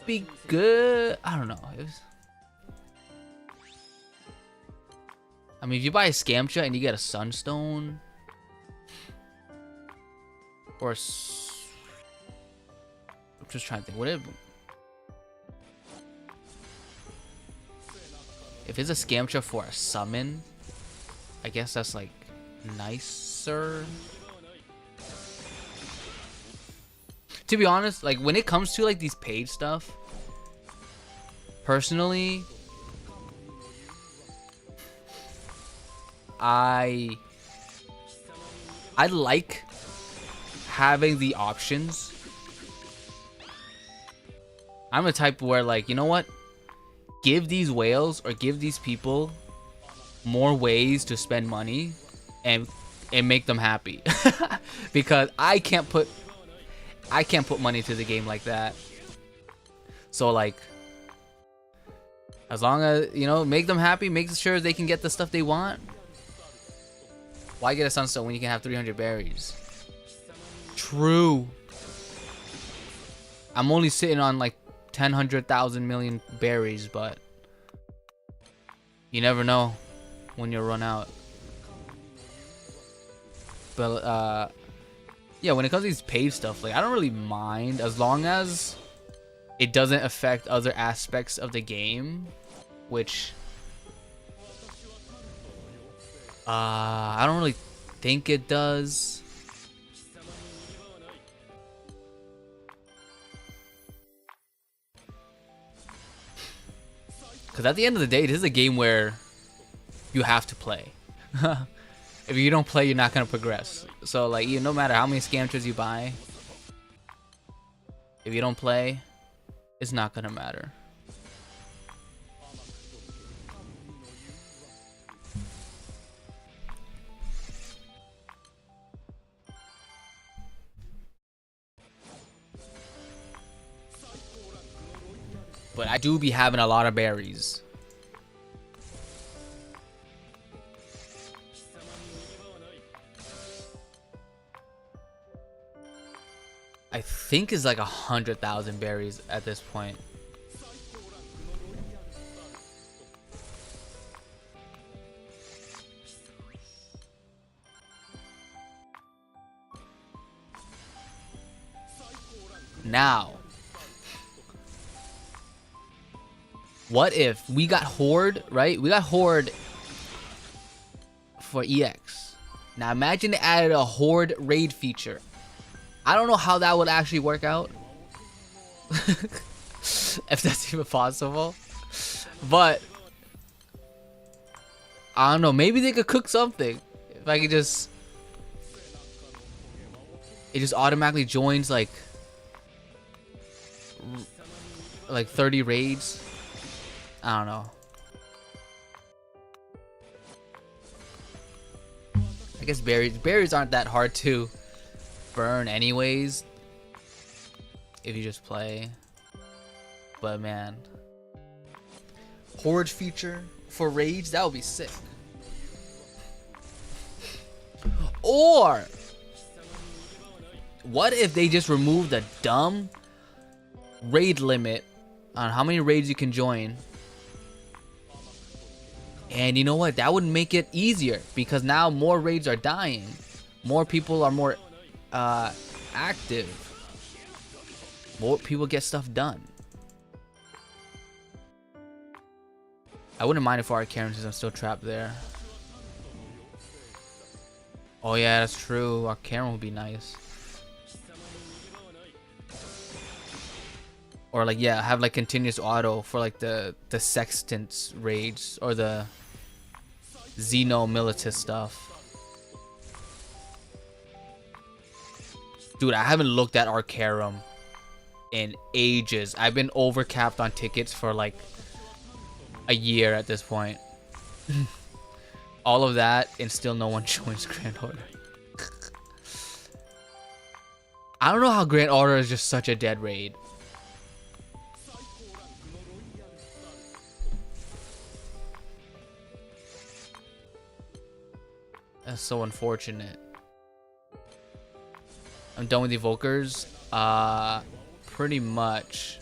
be good. I don't know. I mean, if you buy a scamcha and you get a sunstone, or I'm just trying to think. What if? If it's a Scamtra for a summon, I guess that's like nicer. To be honest, like when it comes to like these paid stuff, personally, I like having the options. I'm the type where, like, you know what? Give these whales or give these people more ways to spend money and make them happy. Because I can't put money to the game like that. So like, as long as, you know, make them happy, make sure they can get the stuff they want. Why get a sunstone when you can have 300 berries? True. I'm only sitting on like 1,000 million berries, but you never know when you'll run out. But yeah, when it comes to these paid stuff, like I don't really mind as long as it doesn't affect other aspects of the game, which I don't really think it does. Because at the end of the day, this is a game where you have to play. If you don't play, you're not going to progress. So, like, no matter how many Scamtras you buy, if you don't play, it's not going to matter. But I do be having a lot of berries. I think it's like 100,000 berries at this point. Now, what if we got Horde, right? We got Horde for EX. Now imagine they added a Horde raid feature. I don't know how that would actually work out. If that's even possible. But I don't know, maybe they could cook something. If I could just, it just automatically joins like 30 raids. I don't know. I guess berries aren't that hard to burn anyways if you just play. But man, Horde feature for raids, that would be sick. Or what if they just remove the dumb raid limit on how many raids you can join? And you know what? That would make it easier because now more raids are dying. More people are more active. More people get stuff done. I wouldn't mind if our Karen, since I'm still trapped there. Oh yeah, that's true. Our Karen would be nice. Or like, yeah, have like continuous auto for like the Sextants raids or the Xeno Militus stuff. Dude, I haven't looked at Arcarum in ages. I've been overcapped on tickets for like a year at this point. All of that and still no one joins Grand Order. I don't know how Grand Order is just such a dead raid. That's so unfortunate. I'm done with evokers. Pretty much.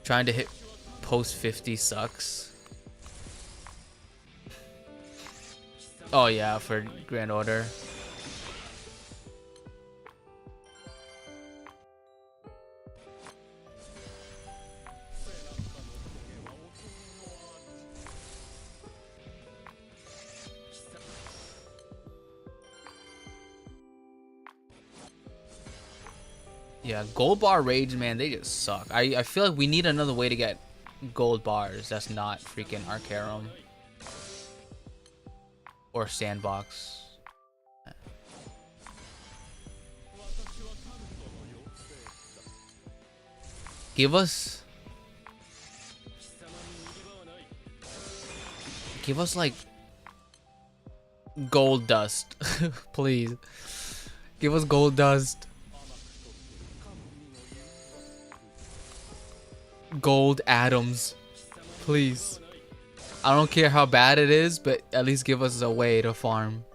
Trying to hit post 50 sucks. Oh yeah, for Grand Order. Yeah, gold bar raids, man, they just suck. I feel like we need another way to get gold bars that's not freaking Arcarum or Sandbox. Give us like gold dust, please. Give us gold dust. Gold atoms, please. I don't care how bad it is, but at least give us a way to farm.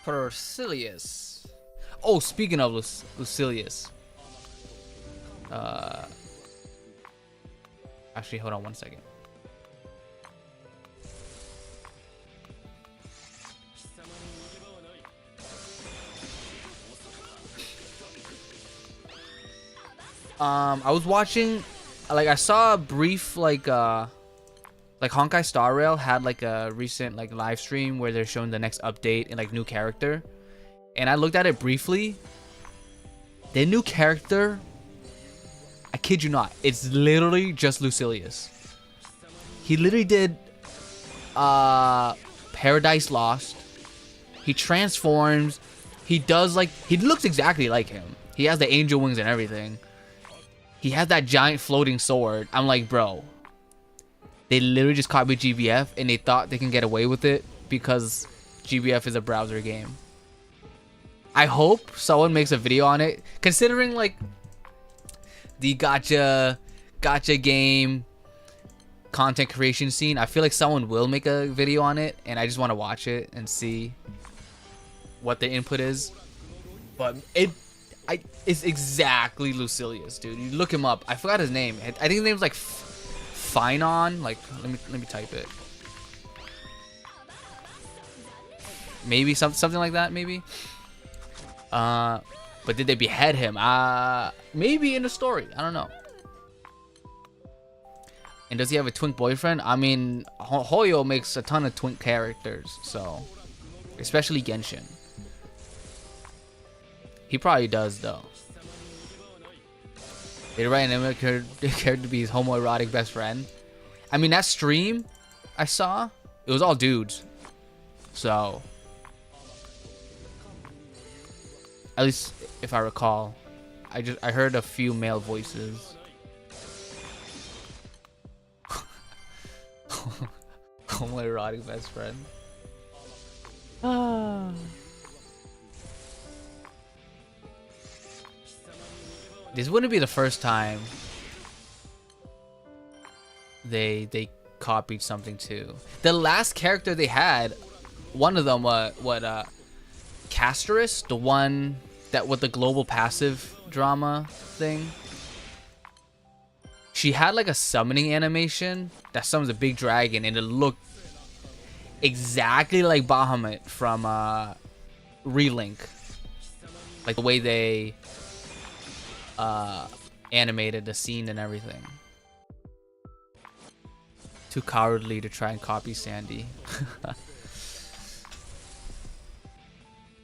Percilius. Oh, speaking of Lucilius. Actually, hold on one second. I was watching, like, I saw a brief, like Honkai Star Rail had like a recent like live stream where they're showing the next update and like new character, and I looked at it briefly. The new character, I kid you not, it's literally just Lucilius. He literally did Paradise Lost. He transforms. He does like, he looks exactly like him. He has the angel wings and everything. He has that giant floating sword. I'm like, bro, they literally just copied GBF and they thought they can get away with it because GBF is a browser game. I hope someone makes a video on it, considering like the gacha game content creation scene. I feel like someone will make a video on it, and I just want to watch it and see what the input is. But it's exactly Lucilius, dude. You look him up. I forgot his name. I think his name's like Finon. Like, let me type it. Maybe something like that. Maybe. But did they behead him? Maybe in the story. I don't know. And does he have a twink boyfriend? I mean, Hoyo makes a ton of twink characters, so especially Genshin. He probably does though. They write an character to be his homoerotic best friend. I mean, that stream I saw, it was all dudes. So, at least if I recall, I heard a few male voices. Homoerotic best friend. This wouldn't be the first time they copied something too. The last character they had, one of them, Casterus, the one that with the global passive drama thing. She had like a summoning animation that summons a big dragon, and it looked exactly like Bahamut from Relink. Like the way they animated the scene and everything. Too cowardly to try and copy Sandy.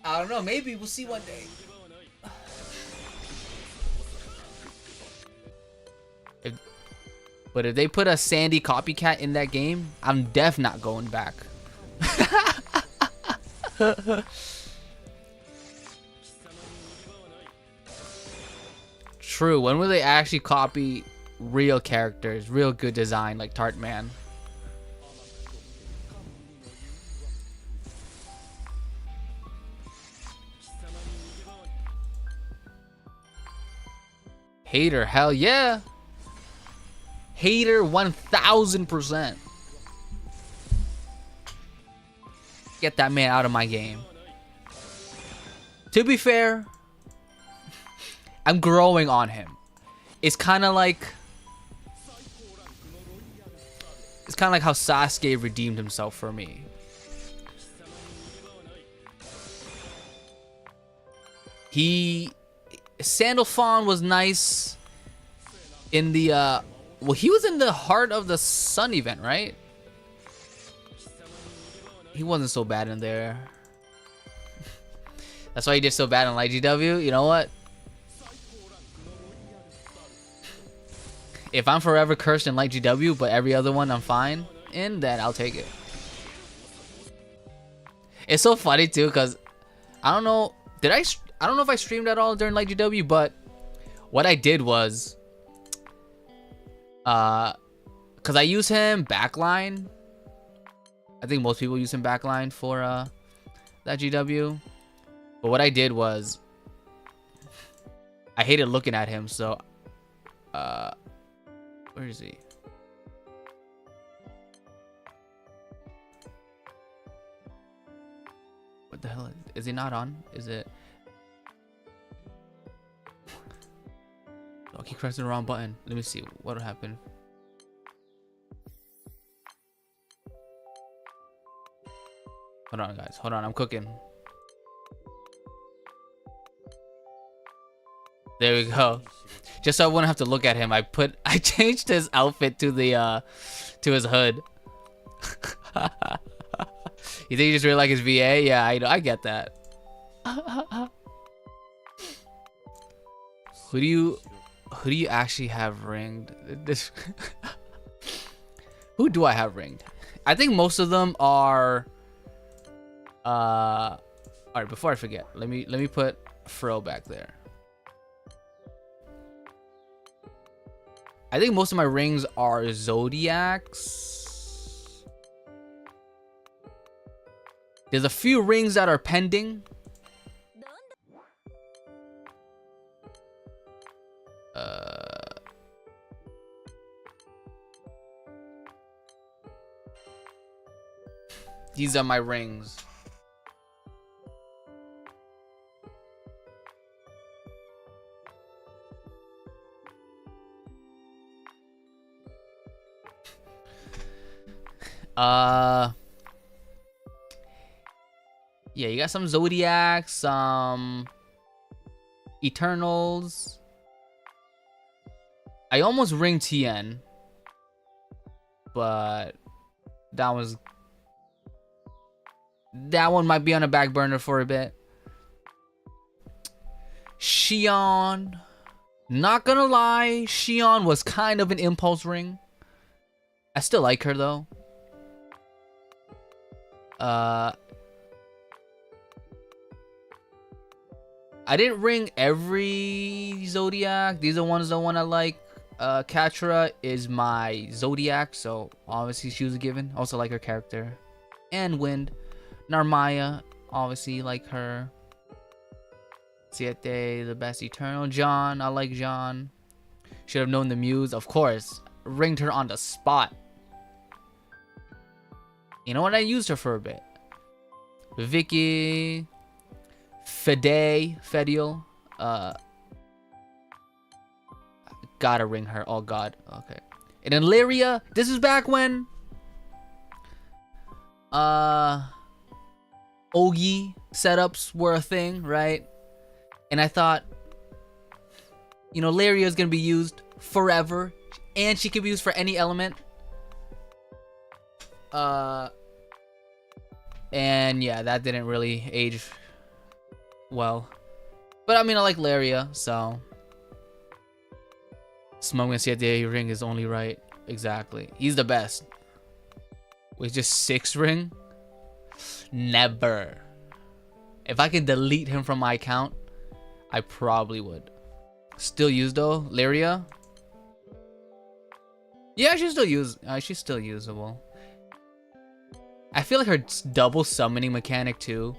I don't know, maybe we'll see one day. But if they put a Sandy copycat in that game, I'm def not going back. True, when will they actually copy real characters, real good design like Tartman? Hater, hell yeah. Hater 1000%. Get that man out of my game. To be fair, I'm growing on him. It's kind of like how Sasuke redeemed himself for me. Sandalphon was nice in the well, he was in the Heart of the Sun event, right? He wasn't so bad in there. That's why he did so bad in Light GW. You know what? If I'm forever cursed in Light GW, but every other one I'm fine in, then I'll take it. It's so funny too, cause I don't know. I don't know if I streamed at all during Light GW, but what I did was, cause I use him backline. I think most people use him backline for that GW. But what I did was, I hated looking at him, so where is he? What the hell? Is he not on? Is it? Oh, he pressed the wrong button. Let me see what will happen. Hold on, guys. Hold on. I'm cooking. There we go. Just so I wouldn't have to look at him, I changed his outfit to the to his hood. You think you just really like his VA? Yeah, I get that. Who do you actually have ringed? Who do I have ringed? I think most of them are all right, before I forget, let me put Fro back there. I think most of my rings are Zodiacs. There's a few rings that are pending. These are my rings. Yeah, you got some Zodiacs, some Eternals. I almost ringed TN, but that one might be on a back burner for a bit. Xion, not gonna lie, Xion was kind of an impulse ring. I still like her though. I didn't ring every Zodiac. These are ones the one I like. Katra is my Zodiac, so obviously she was a given. Also like her character. And Wind. Narmaya, obviously like her. Siete, the best Eternal. John, I like John. Should have known the Muse, of course. Ringed her on the spot. You know what? I used her for a bit. Vicky, Fediel. Gotta ring her. Oh god. Okay. And then Lyria. This is back when Ogi setups were a thing, right? And I thought, you know, Lyria is gonna be used forever, and she can be used for any element. And yeah, that didn't really age well. But I mean, I like Lyria, so Smoking Siete ring is only right. Exactly. He's the best. With just 6 ring? Never. If I could delete him from my account, I probably would. Still used though, Lyria. Yeah, she's still usable. I feel like her double summoning mechanic too,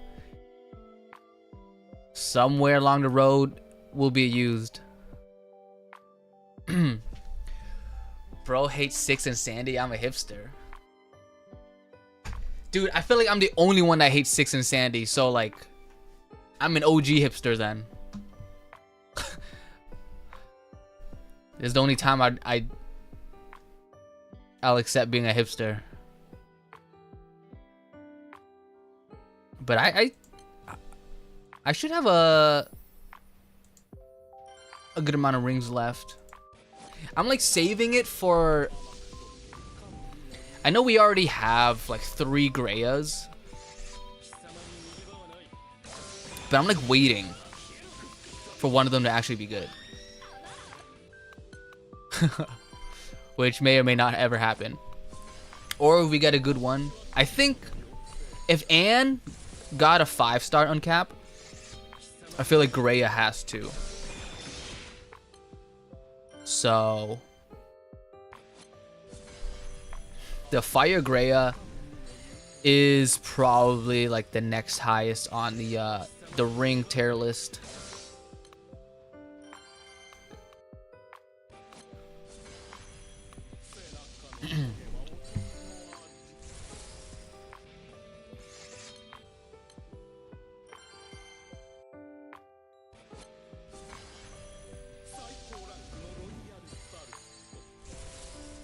somewhere along the road, will be used. Bro hates Six and Sandy. I'm a hipster. Dude, I feel like I'm the only one that hates Six and Sandy. So, like, I'm an OG hipster then. This is the only time I'll accept being a hipster. But I should have a good amount of rings left. I'm like saving it for... I know we already have like 3 Greyas. But I'm like waiting for one of them to actually be good. Which may or may not ever happen. Or if we get a good one. I think if Anne got a 5-star uncap, I feel like Greya has to. So the Fire Greya is probably like the next highest on the ring tier list.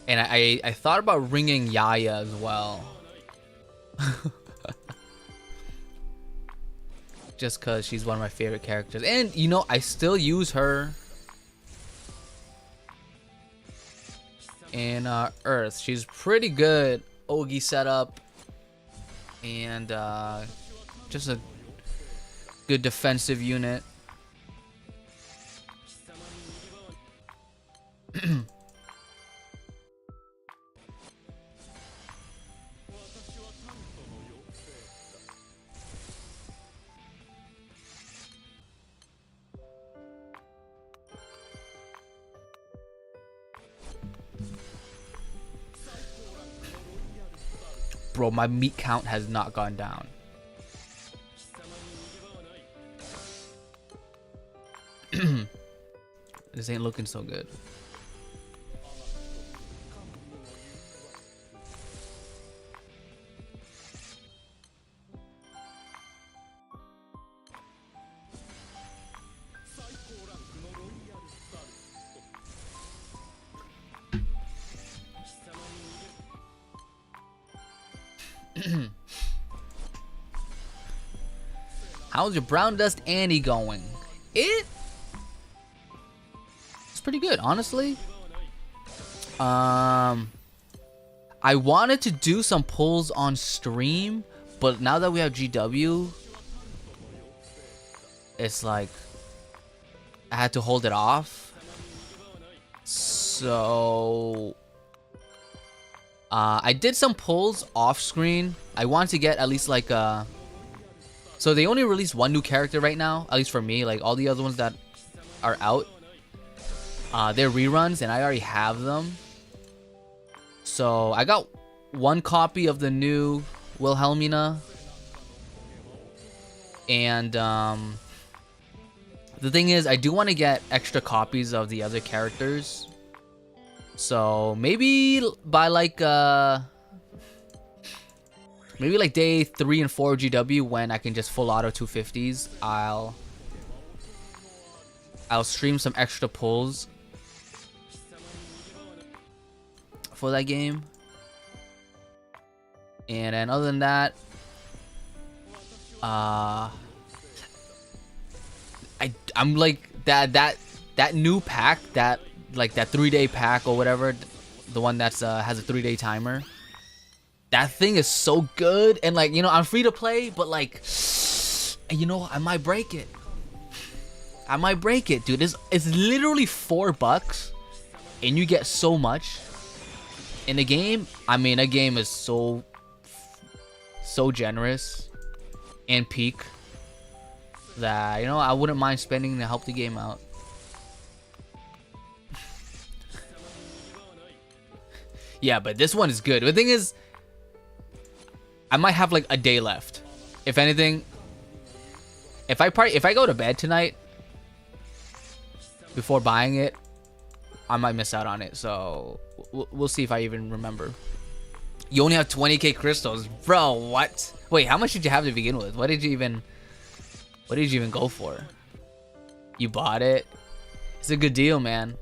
And I thought about ringing Yaya as well. Just because she's one of my favorite characters. And, you know, I still use her in Earth. She's pretty good. Ogi setup. And just a good defensive unit. Bro, my meat count has not gone down. This ain't looking so good. How's your Brown Dust Annie going? It's pretty good, honestly. I wanted to do some pulls on stream, but now that we have GW, it's like I had to hold it off. So I did some pulls off screen. I wanted to get at least like a... So they only released 1 new character right now, at least for me. Like all the other ones that are out, they're reruns and I already have them. So I got 1 copy of the new Wilhelmina. And the thing is, I do want to get extra copies of the other characters. So maybe by like maybe like day 3 and 4 GW, when I can just full auto 250s, I'll stream some extra pulls for that game. And then other than that, I'm like that new pack, that like that 3-day pack or whatever, the one that's has a 3-day timer. That thing is so good, and like, you know, I'm free to play, but like, you know, I might break it. I might break it, dude. It's literally $4, and you get so much in a game. I mean, a game is so generous and peak that, you know, I wouldn't mind spending to help the game out. Yeah, but this one is good. The thing is, I might have like a day left. If anything, if I go to bed tonight before buying it, I might miss out on it. So we'll see if I even remember. You only have 20k crystals, bro. What? Wait, how much did you have to begin with? What did you even go for? You bought it. It's a good deal, man.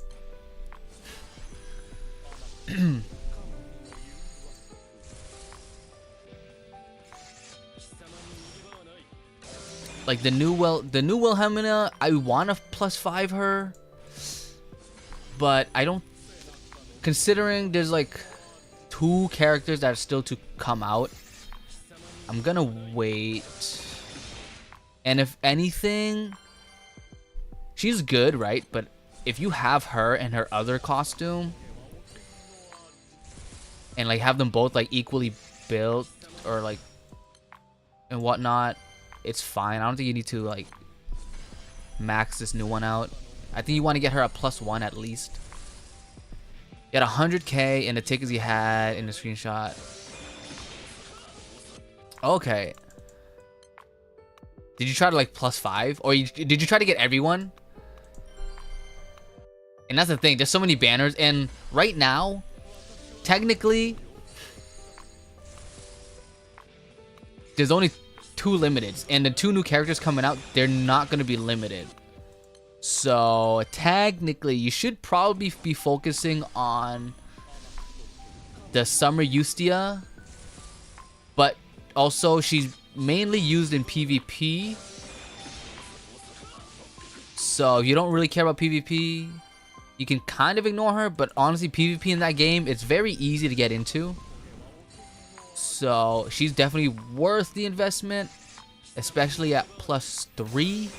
Like the new Wilhelmina, I want to +5 her, but I don't. Considering there's like 2 characters that are still to come out, I'm gonna wait. And if anything, she's good, right? But if you have her and her other costume, and like have them both like equally built or like and whatnot, it's fine. I don't think you need to like max this new one out. I think you want to get her a +1 at least. You had 100k in the tickets you had in the screenshot. Okay. Did you try to like +5? Or did you try to get everyone? And that's the thing. There's so many banners. And right now, technically, there's only 2 limiteds. And the 2 new characters coming out, they're not going to be limited. So technically, you should probably be focusing on the Summer Eustia, but also she's mainly used in PvP. So if you don't really care about PvP, you can kind of ignore her. But honestly, PvP in that game, it's very easy to get into. So she's definitely worth the investment, especially at +3.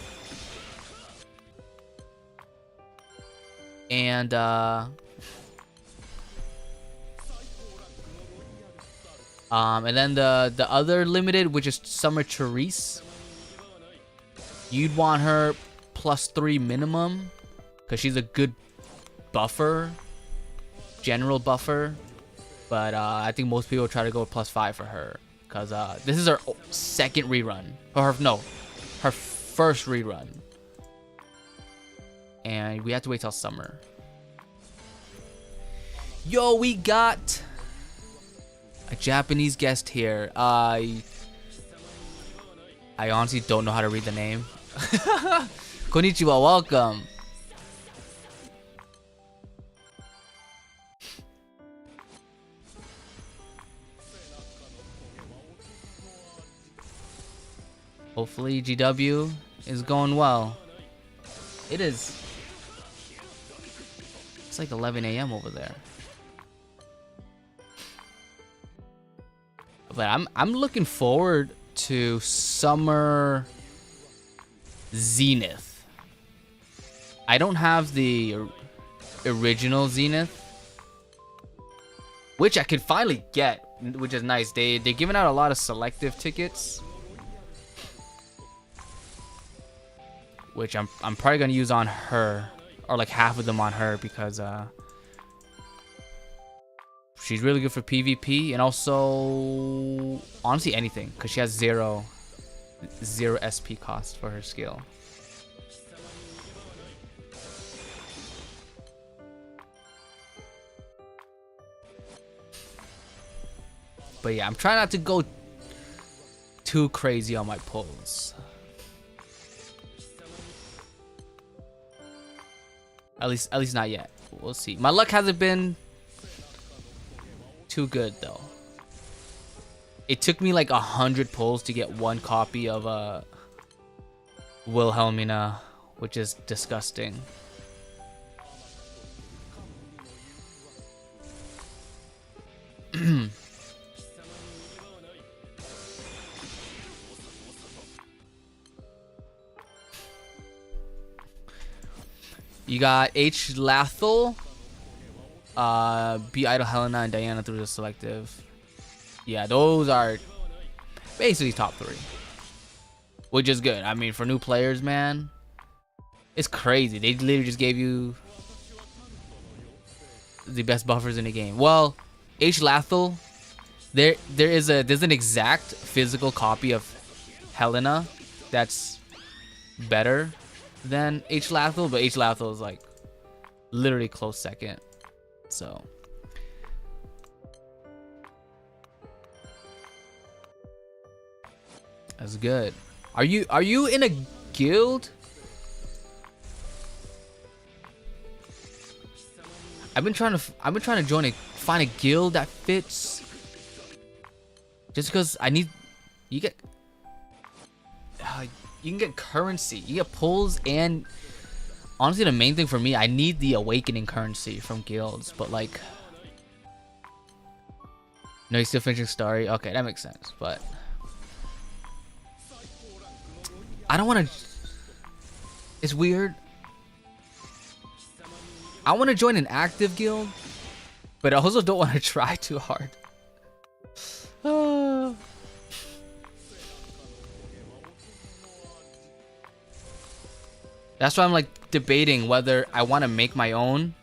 And then the other limited, which is Summer Therese, you'd want her +3 minimum because she's a good buffer, general buffer. But I think most people try to go +5 for her because this is her second rerun, or her first rerun. And we have to wait till summer. Yo, we got a Japanese guest here. I honestly don't know how to read the name. Konnichiwa, welcome. Hopefully GW is going well. It is. It's like 11 a.m. over there. But I'm looking forward to Summer Zenith. I don't have the original Zenith, which I could finally get, which is nice. They're giving out a lot of selective tickets, which I'm probably gonna use on her, or like half of them on her, because she's really good for PvP, and also honestly anything, because she has zero SP cost for her skill. But yeah, I'm trying not to go too crazy on my pulls. At least not yet. We'll see. My luck hasn't been too good though. It took me like 100 pulls to get one copy of Wilhelmina, which is disgusting. You got H. Lathel, B. Idol Helena, and Diana through the selective. Yeah, those are basically top 3, which is good. I mean, for new players, man, it's crazy. They literally just gave you the best buffers in the game. Well, H. Lathel, there's an exact physical copy of Helena that's better than H. Lathel, but H. Lathel is like literally close second. So that's good. Are you in a guild? I've been trying to find a guild that fits. Just because I need, you can get currency, you get pulls, and honestly the main thing for me, I need the awakening currency from guilds. But like, no, you're still finishing story. Okay, that makes sense. But I don't want to. It's weird. I want to join an active guild, but I also don't want to try too hard. That's why I'm like debating whether I want to make my own.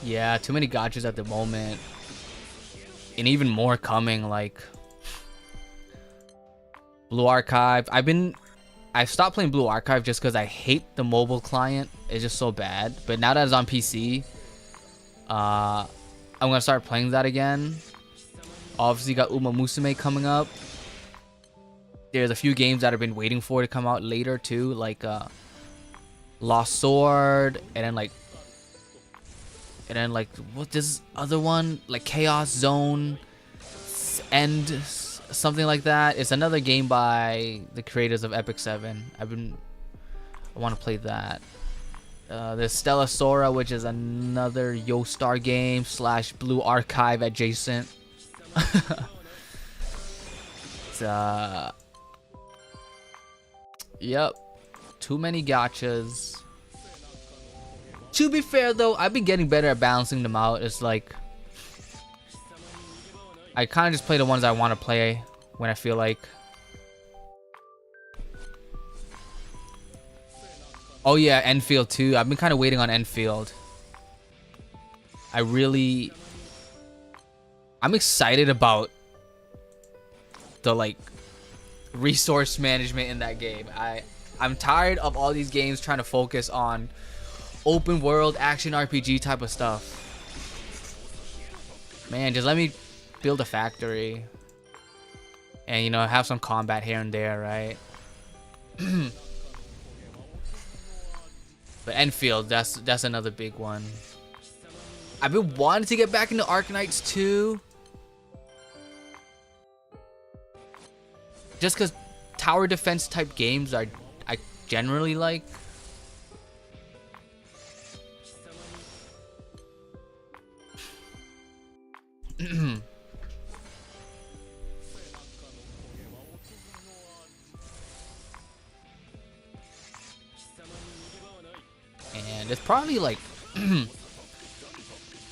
Yeah, too many gotchas at the moment. And even more coming, like Blue Archive. I've stopped playing Blue Archive just because I hate the mobile client. It's just so bad. But now that it's on PC, I'm gonna start playing that again. Obviously got Uma Musume coming up. There's a few games that I've been waiting for to come out later too, like Lost Sword, and then like what this other one, like Chaos Zone End, something like that. It's another game by the creators of Epic 7. I want to play that. There's Stella Sora, which is another Yo-Star game / Blue Archive adjacent. Yep, too many gachas. To be fair though, I've been getting better at balancing them out. It's like I kind of just play the ones I want to play when I feel like. Oh yeah, Enfield too. I've been kind of waiting on Enfield. I'm excited about the like resource management in that game. I'm tired of all these games trying to focus on open world action RPG type of stuff. Man, just let me build a factory and, you know, have some combat here and there, right? But Enfield, that's another big one. I've been wanting to get back into Arknights too, just because tower defense type games I generally like. And there's probably like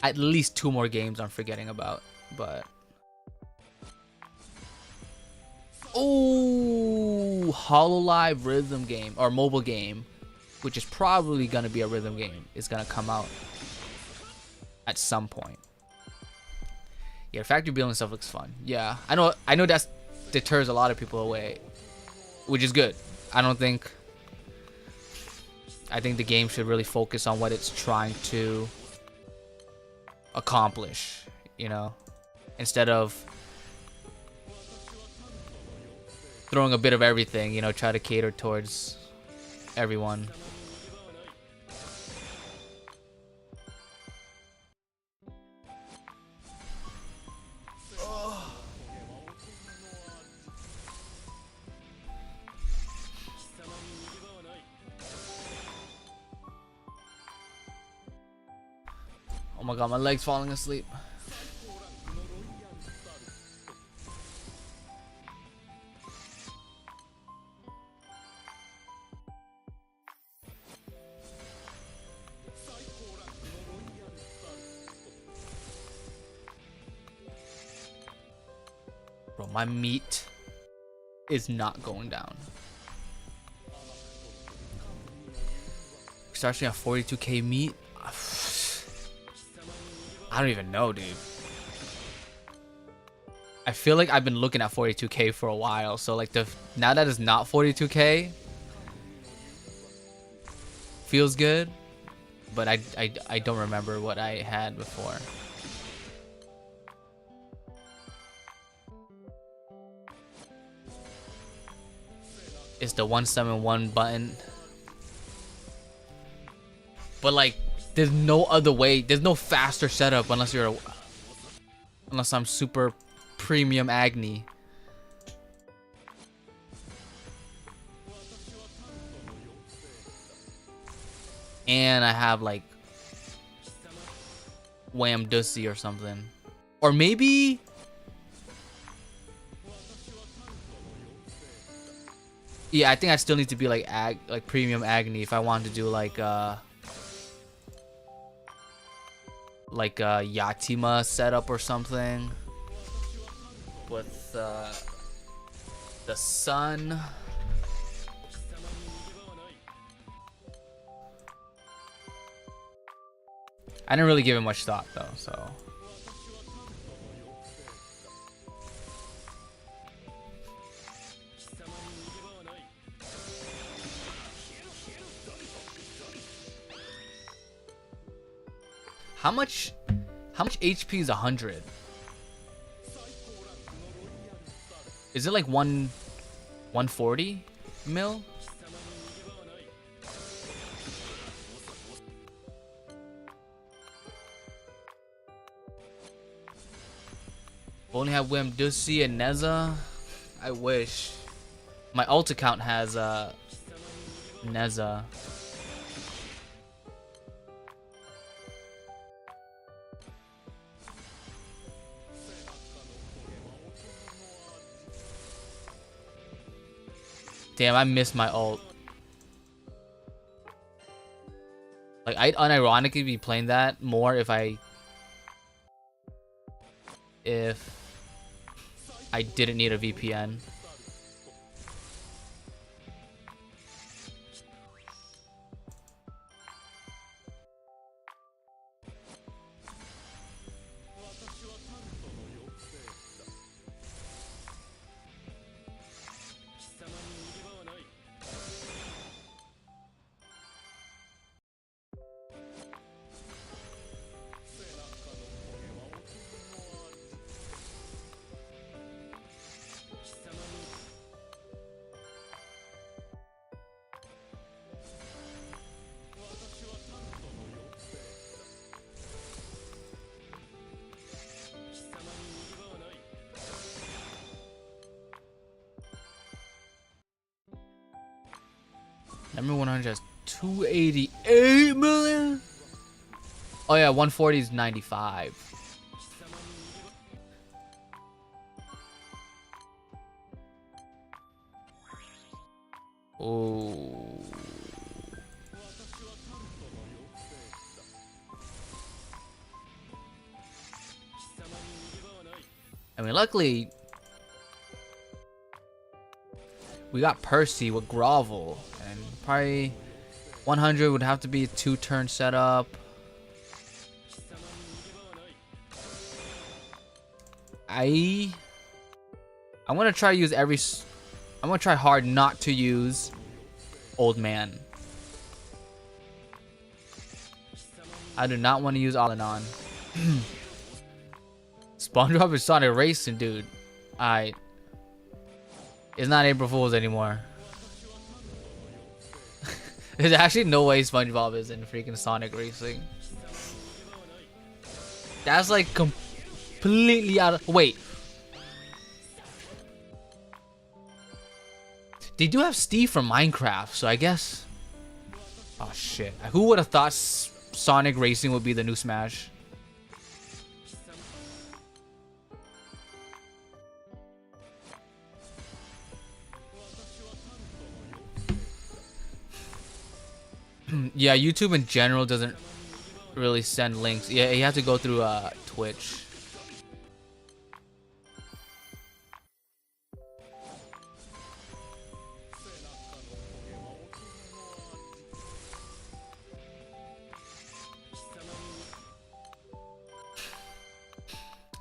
at least 2 more games I'm forgetting about, but oh, HoloLive rhythm game or mobile game, which is probably gonna be a rhythm game, is gonna come out at some point. Yeah, factory building stuff looks fun. Yeah, I know that deters a lot of people away, which is good. I think the game should really focus on what it's trying to accomplish, you know, instead of throwing a bit of everything, you know, try to cater towards everyone. Oh my god, my leg's falling asleep. Bro, my meat is not going down. Starts me at 42k meat. I don't even know, dude. I feel like I've been looking at 42k for a while, so like now that it's not 42k, feels good, but I don't remember what I had before. It's the 171 button, but like there's no other way. There's no faster setup unless I'm super premium Agni. And I have like Wham Dussy or something. Or maybe yeah, I think I still need to be like premium Agni if I want to do like Yatima setup or something. With the sun. I didn't really give it much thought though, so. How much HP is 100? Is it like 140 mil? Only have Wim Dussy and Neza. I wish. My ult account has Neza. Damn, I missed my ult. Like, I'd unironically be playing that more if I didn't need a VPN. Number 100 has 288 million. Oh yeah, 140 is 95. Oh. I mean, luckily we got Percy with Grovel, and probably 100 would have to be a 2-turn setup. I'm gonna try to use I'm gonna try hard not to use Old Man. I do not want to use All-in-On. SpongeBob is Sonic Racing, dude. Alright. It's not April Fool's anymore. There's actually no way SpongeBob is in freaking Sonic Racing. That's like completely out of... Wait. They do have Steve from Minecraft, so I guess... Oh shit. Who would have thought Sonic Racing would be the new Smash? Yeah, YouTube in general doesn't really send links. Yeah, you have to go through Twitch.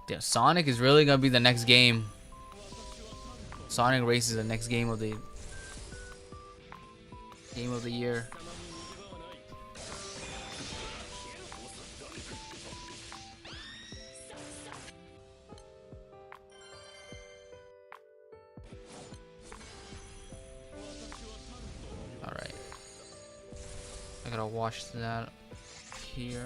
Yeah, Sonic is really gonna be the next game. Sonic Race is the next game of the year. All right, I gotta watch that here.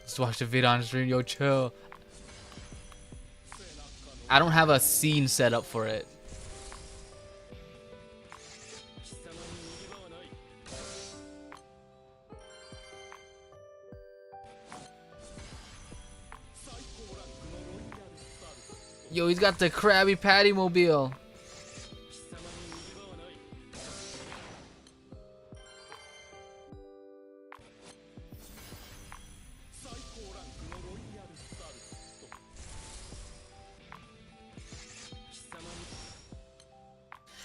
Just watch the video on stream, yo, chill. I don't have a scene set up for it. Yo, he's got the Krabby Patty mobile.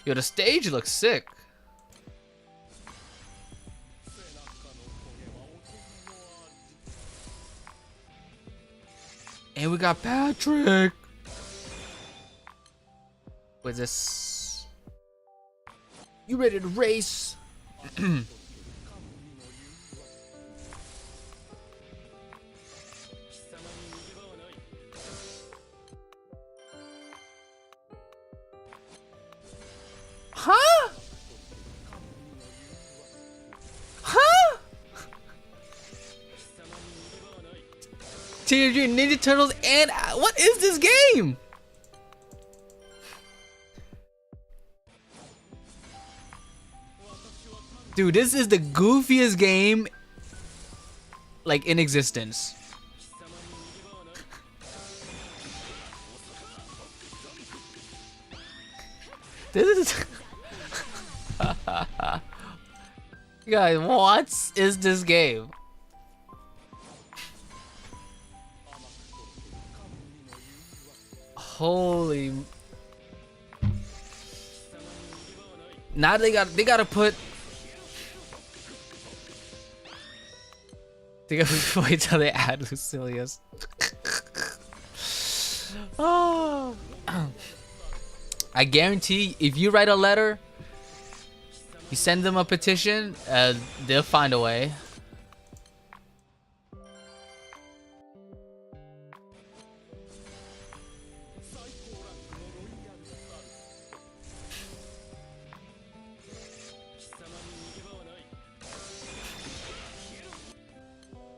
Yo, the stage looks sick. And we got Patrick. What's this? You ready to race? Huh? Huh? Teenage Mutant Ninja Turtles and what is this game? Dude, this is the goofiest game like in existence. This is guys, what is this game? Holy. Now they gotta put. They gotta wait till they add Lucilius. Oh. I guarantee if you write a letter, you send them a petition, they'll find a way.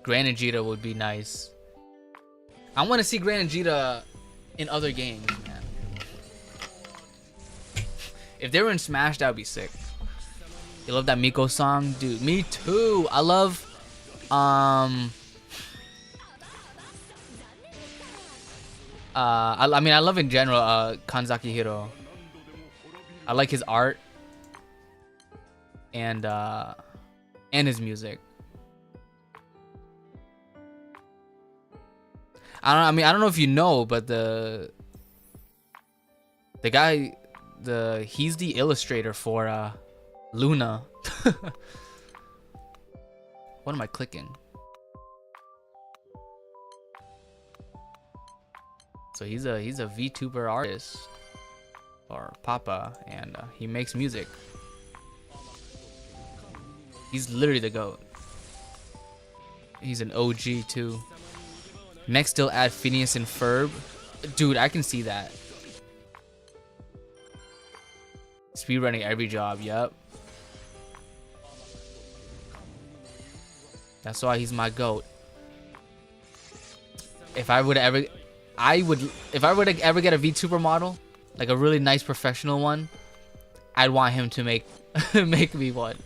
Gran and Jita would be nice. I want to see Gran and Jita in other games, man. If they were in Smash, that would be sick. You love that Miko song? Dude, me too. I love, I mean, I love in general, Kanzaki Hiro. I like his art. And his music. I don't know if you know, but the guy, he's the illustrator for Luna. What am I clicking? So he's a VTuber artist or Papa, and he makes music. He's literally the GOAT. He's an OG too. Next, they'll add Phineas and Ferb. Dude, I can see that. Speedrunning every job, yep. That's why he's my GOAT. If I would ever get a VTuber model, like a really nice professional one, I'd want him to make me one.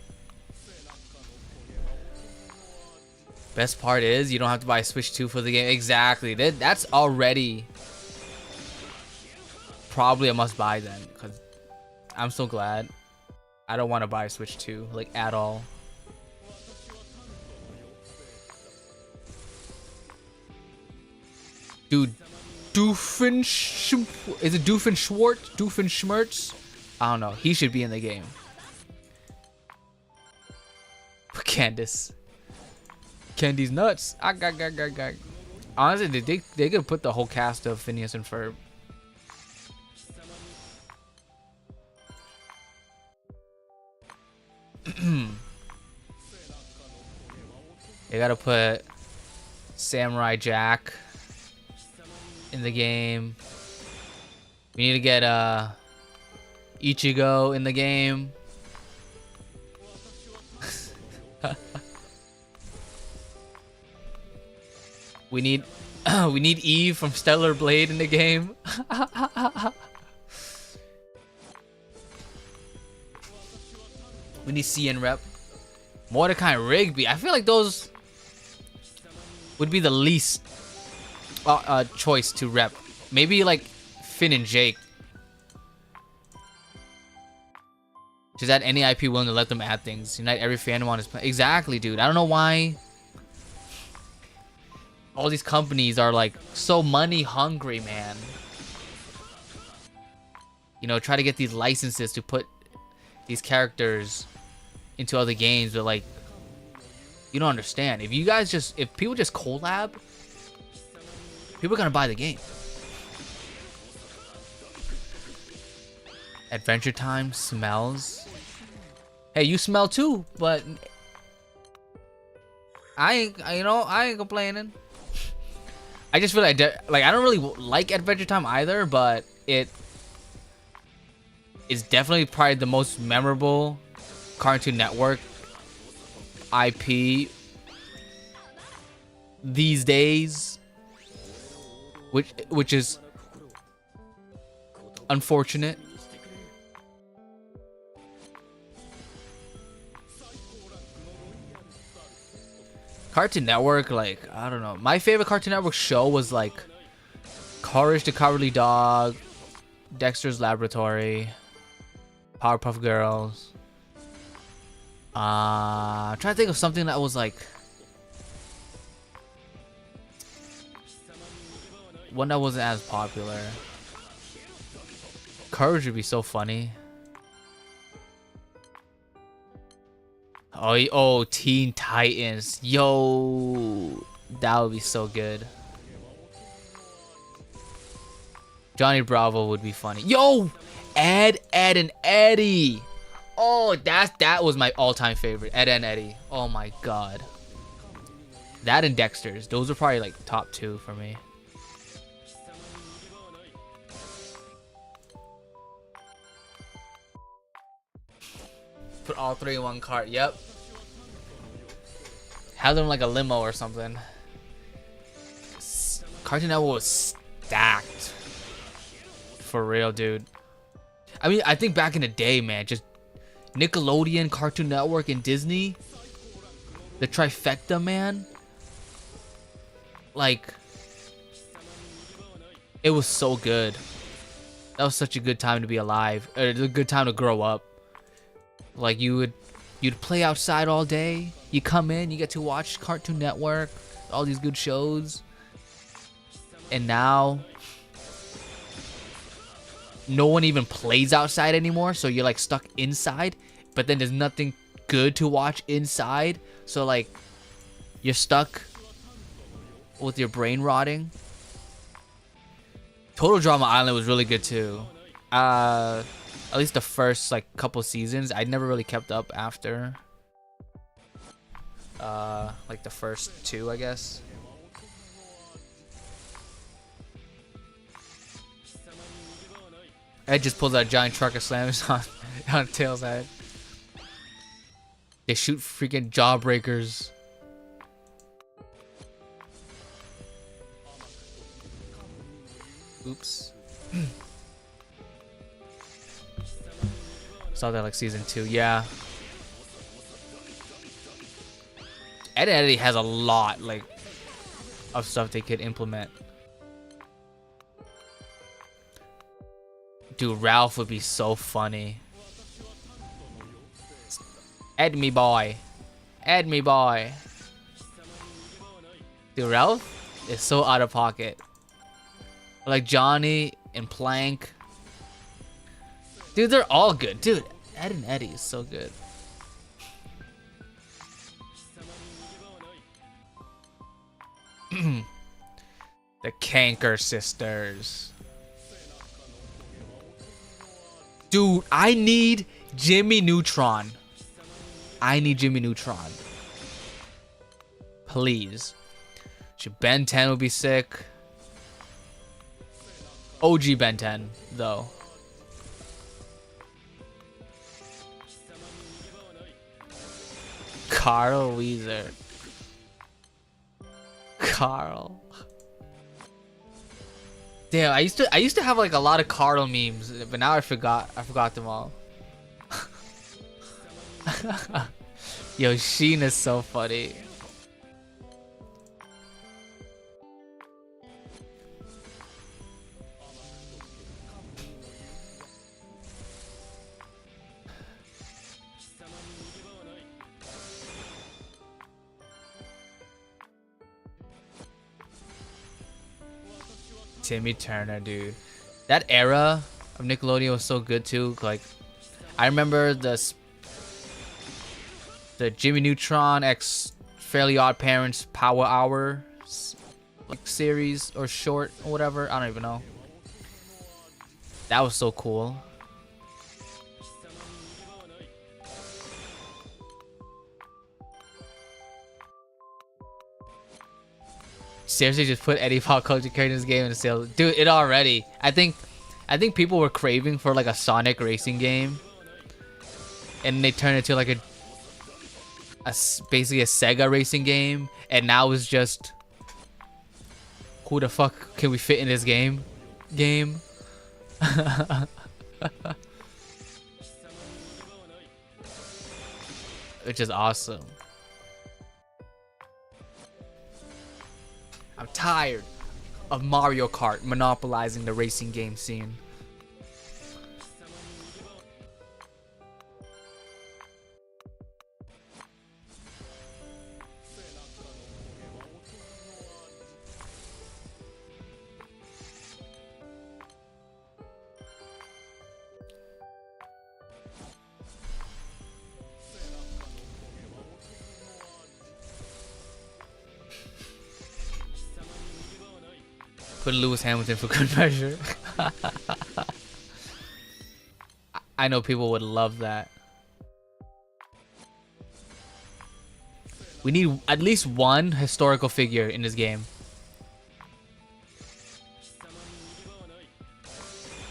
Best part is you don't have to buy a Switch 2 for the game. Exactly. That's already probably a must-buy then, because I'm so glad. I don't want to buy a Switch 2, like, at all. Dude, is it Doofenshmirtz? I don't know. He should be in the game. Candice. Candy's nuts. Honestly, they could put the whole cast of Phineas and Ferb. They gotta put Samurai Jack in the game. We need to get Ichigo in the game. we need Eve from Stellar Blade in the game. We need CN Rep. Mordecai and Rigby. I feel like those would be the least choice to rep. Maybe like Finn and Jake. Just add any IP willing to let them add things. Unite every fandom on his plan. Exactly, dude. I don't know why all these companies are like so money hungry, man. You know, try to get these licenses to put these characters into other games, but like, you don't understand. If people just collab, people are gonna buy the game. Adventure Time smells. Hey, you smell too, but I ain't complaining. I just feel like I don't really like Adventure Time either, but it is definitely probably the most memorable Cartoon Network IP these days, which is unfortunate. Cartoon Network, like, I don't know. My favorite Cartoon Network show was like Courage the Cowardly Dog, Dexter's Laboratory, Powerpuff Girls. I'm trying to think of something that was like one that wasn't as popular. Courage would be so funny. Oh, Teen Titans. Yo, that would be so good. Johnny Bravo would be funny. Yo, Ed and Eddie. Oh, that was my all-time favorite. Ed and Eddie. Oh my god. That and Dexter's. Those are probably like top 2 for me. Put all 3 in one cart. Yep. Have them like a limo or something. Cartoon Network was stacked. For real, dude. I mean, I think back in the day, man, just Nickelodeon, Cartoon Network, and Disney. The trifecta, man. Like, it was so good. That was such a good time to be alive. Or a good time to grow up. Like, you'd play outside all day. You come in, you get to watch Cartoon Network, all these good shows. And now, no one even plays outside anymore, so you're like stuck inside. But then there's nothing good to watch inside, so like you're stuck with your brain rotting. Total Drama Island was really good too. At least the first like couple seasons. I never really kept up after like the first 2, I guess. Ed just pulls out a giant truck and slams on Tails' head. They shoot freaking jawbreakers. Oops. Saw that like season 2. Yeah. Ed and Eddie has a lot like of stuff they could implement. Dude, Ralph would be so funny. Ed me boy. Ed me boy. Dude, Ralph is so out of pocket. Like Johnny and Plank. Dude, they're all good. Dude, Ed and Eddie is so good. The Canker Sisters. Dude, I need Jimmy Neutron. I need Jimmy Neutron. Please. Ben 10 would be sick. OG Ben 10, though. Carl Weezer. Carl. Damn, I used to have like a lot of Carl memes, but now I forgot them all. Yo, Sheen is so funny. Timmy Turner, dude. That era of Nickelodeon was so good too. Like, I remember the Jimmy Neutron x Fairly Odd Parents Power Hour like series or short or whatever. I don't even know. That was so cool. Seriously, just put any pop culture character in this game and sell, dude. It already. I think people were craving for like a Sonic racing game, and they turned it to like basically a Sega racing game, and now it's just who the fuck can we fit in this game? Which is awesome. I'm tired of Mario Kart monopolizing the racing game scene. Put Lewis Hamilton for good measure. I know people would love that. We need at least one historical figure in this game.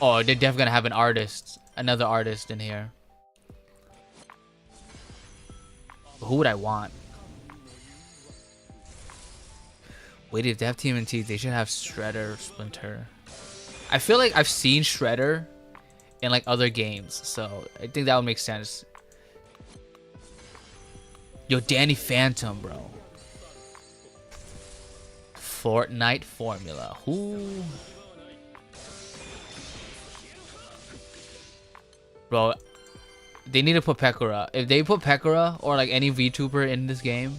Oh, they're definitely gonna have an artist. Another artist in here. Who would I want? Wait, if they have TMNT, they should have Shredder, Splinter. I feel like I've seen Shredder in like other games, so I think that would make sense. Yo, Danny Phantom, bro. Fortnite formula. Who? Bro, they need to put Pekora. If they put Pekora or like any VTuber in this game,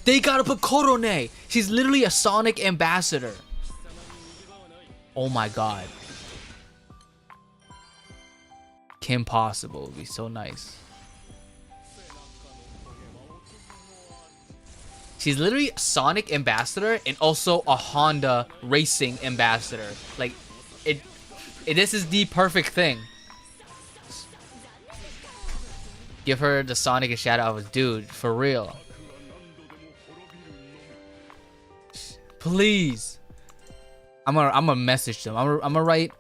they gotta put Korone. She's literally a Sonic ambassador. Oh my god. Kim Possible would be so nice. She's literally a Sonic ambassador and also a Honda racing ambassador. Like, this is the perfect thing. Give her the Sonic and Shadow of a dude, for real. Please. I'm gonna message them. I'm gonna write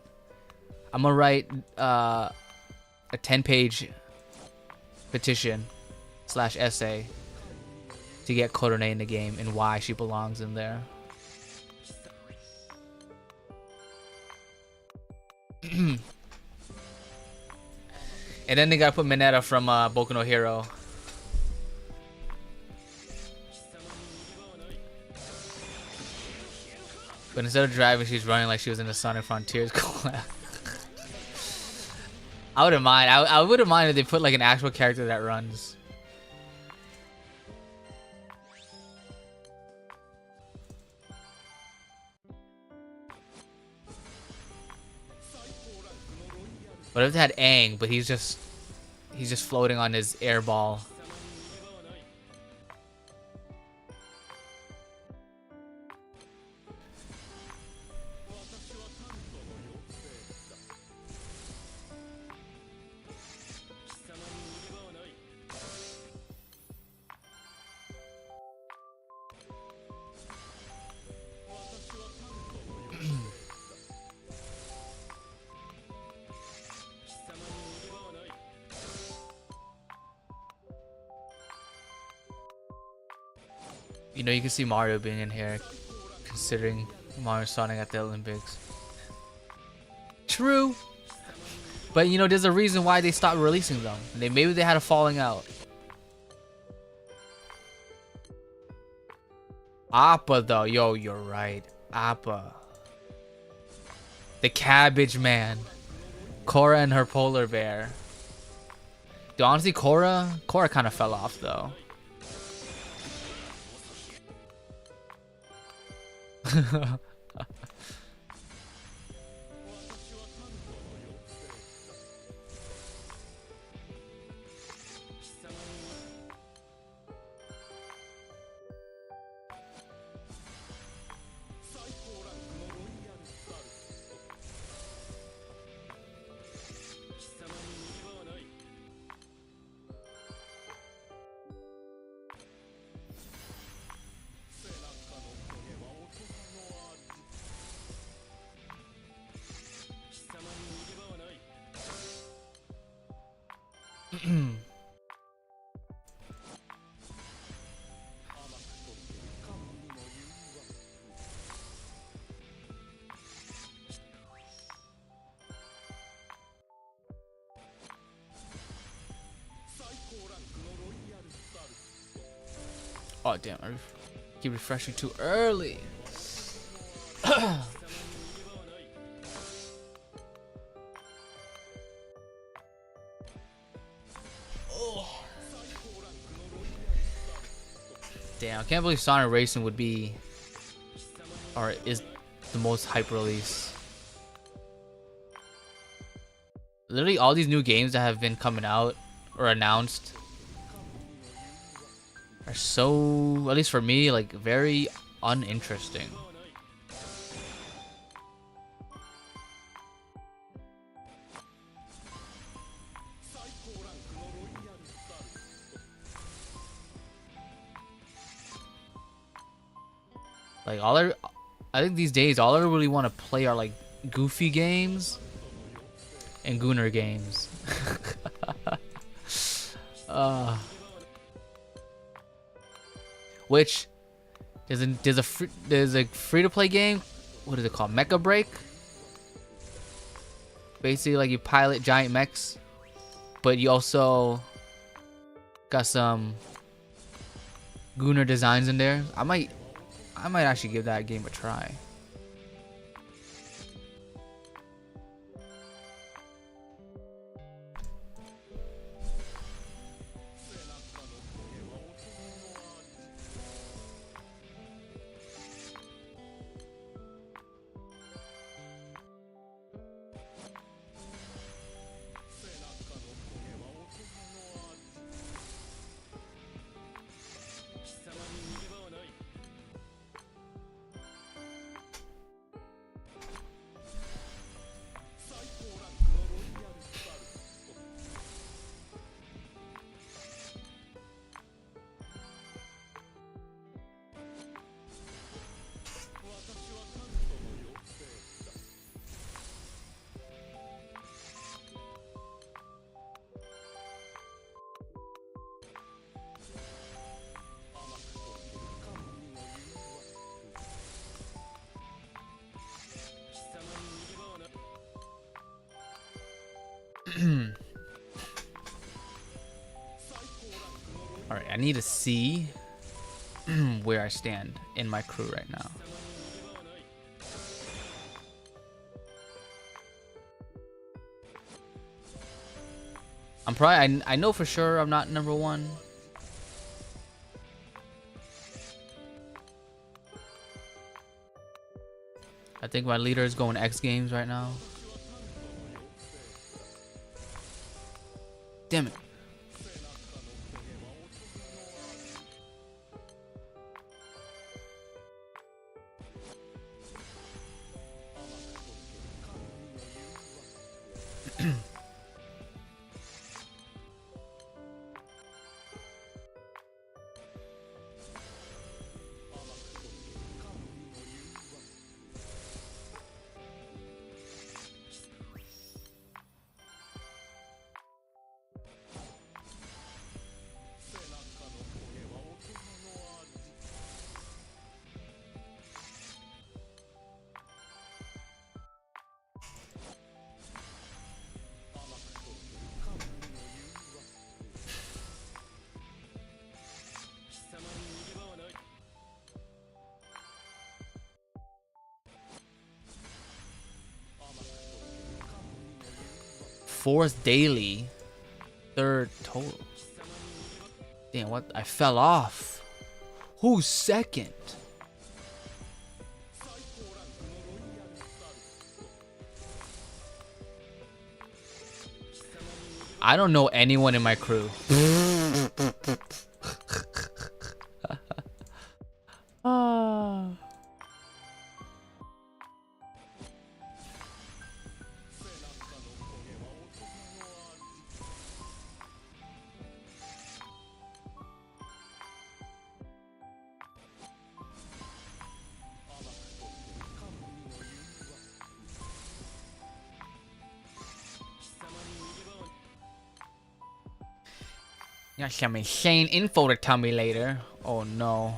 a 10-page petition / essay to get Korone in the game and why she belongs in there. And then they gotta put Mineta from Boku no Hero. But instead of driving, she's running like she was in the Sonic Frontiers collab. I wouldn't mind. I wouldn't mind if they put like an actual character that runs. What if they had Aang, but he's just floating on his air ball. You know, you can see Mario being in here, considering Mario Sonic at the Olympics. True. But you know, there's a reason why they stopped releasing them. Maybe they had a falling out. Appa though, yo, you're right. Appa. The Cabbage Man. Korra and her polar bear. Dude, honestly, Korra kind of fell off though. Oh damn, I keep refreshing too early. Damn, I can't believe Sonic Racing would be, or is, the most hype release. Literally all these new games that have been coming out or announced are so, at least for me, like very uninteresting. Like I think these days all I really want to play are like Goofy games and Gooner games. Which there's a free to play game. What is it called? Mecha Break. Basically, like you pilot giant mechs, but you also got some Gooner designs in there. I might actually give that game a try. Alright, I need to see where I stand in my crew right now. I'm probably, I know for sure I'm not number one. I think my leader is going X Games right now. Damn it. 4th daily, 3rd total. Damn, what? I fell off. Who's second? I don't know anyone in my crew. Got some insane info to tell me later. Oh no.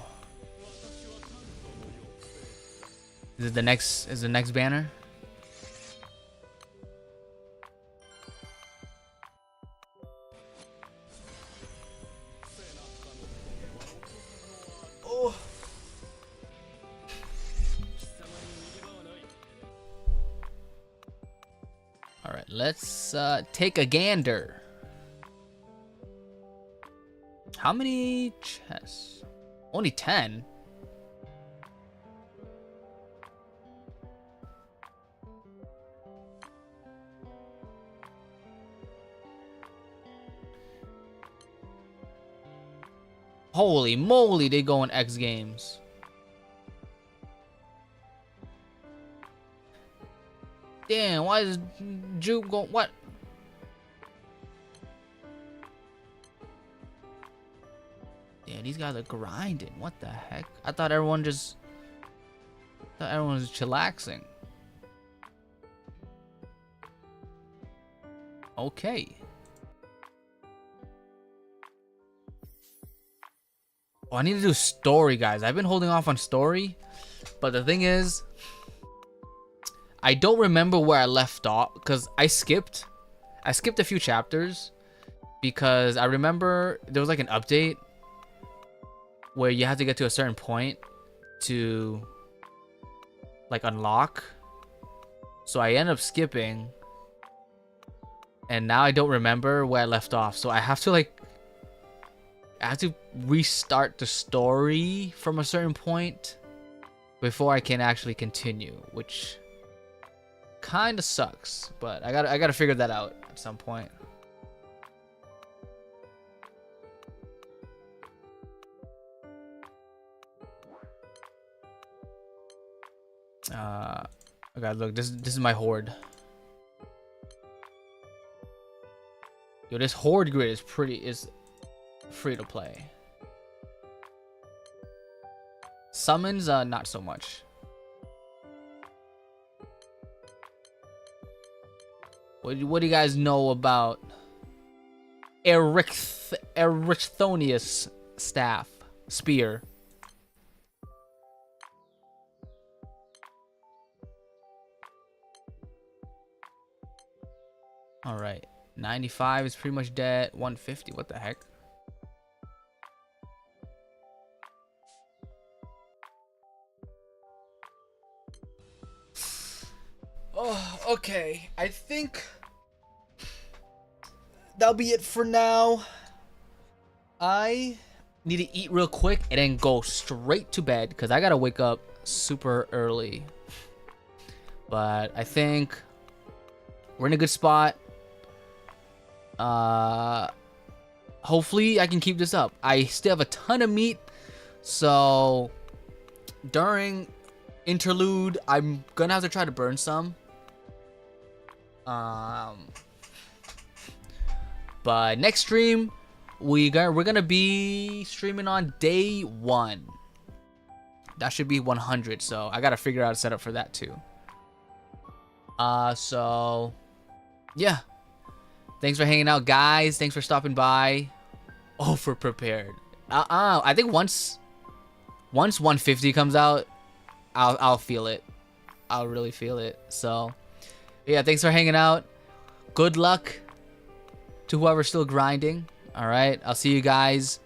Is it the next? Is the next banner? Oh. All right, let's take a gander. How many chests? Only 10. Holy moly, they go in X Games. Damn, why is Juke going? What? Yeah, these guys are grinding. What the heck? I thought everyone was chillaxing. Okay. Oh, I need to do story, guys. I've been holding off on story, but the thing is, I don't remember where I left off because I skipped a few chapters because I remember there was like an update where you have to get to a certain point to like unlock. So I ended up skipping and now I don't remember where I left off. So I have to restart the story from a certain point before I can actually continue, which kind of sucks, but I gotta figure that out at some point. Okay, look, this is my horde. Yo, this horde grid is free to play. Summons, not so much. What do you guys know about Erichthonius staff spear? All right, 95 is pretty much dead. 150, what the heck? Oh, okay. I think that'll be it for now. I need to eat real quick and then go straight to bed because I gotta wake up super early. But I think we're in a good spot. Hopefully I can keep this up. I still have a ton of meat, so during interlude I'm gonna have to try to burn some. But next stream we're gonna be streaming on day 1. That should be 100, so I gotta figure out a setup for that too. So yeah, thanks for hanging out, guys. Thanks for stopping by. Over prepared. I think once 150 comes out, I'll feel it. I'll really feel it. So yeah, thanks for hanging out. Good luck to whoever's still grinding. All right, I'll see you guys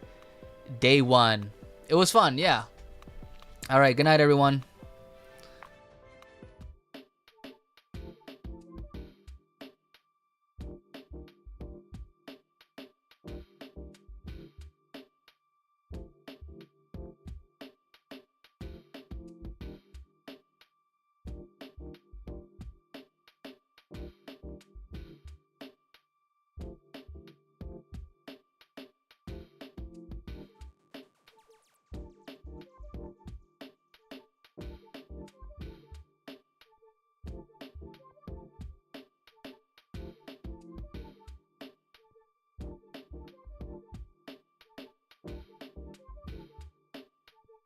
day 1. It was fun, yeah. All right, good night, everyone.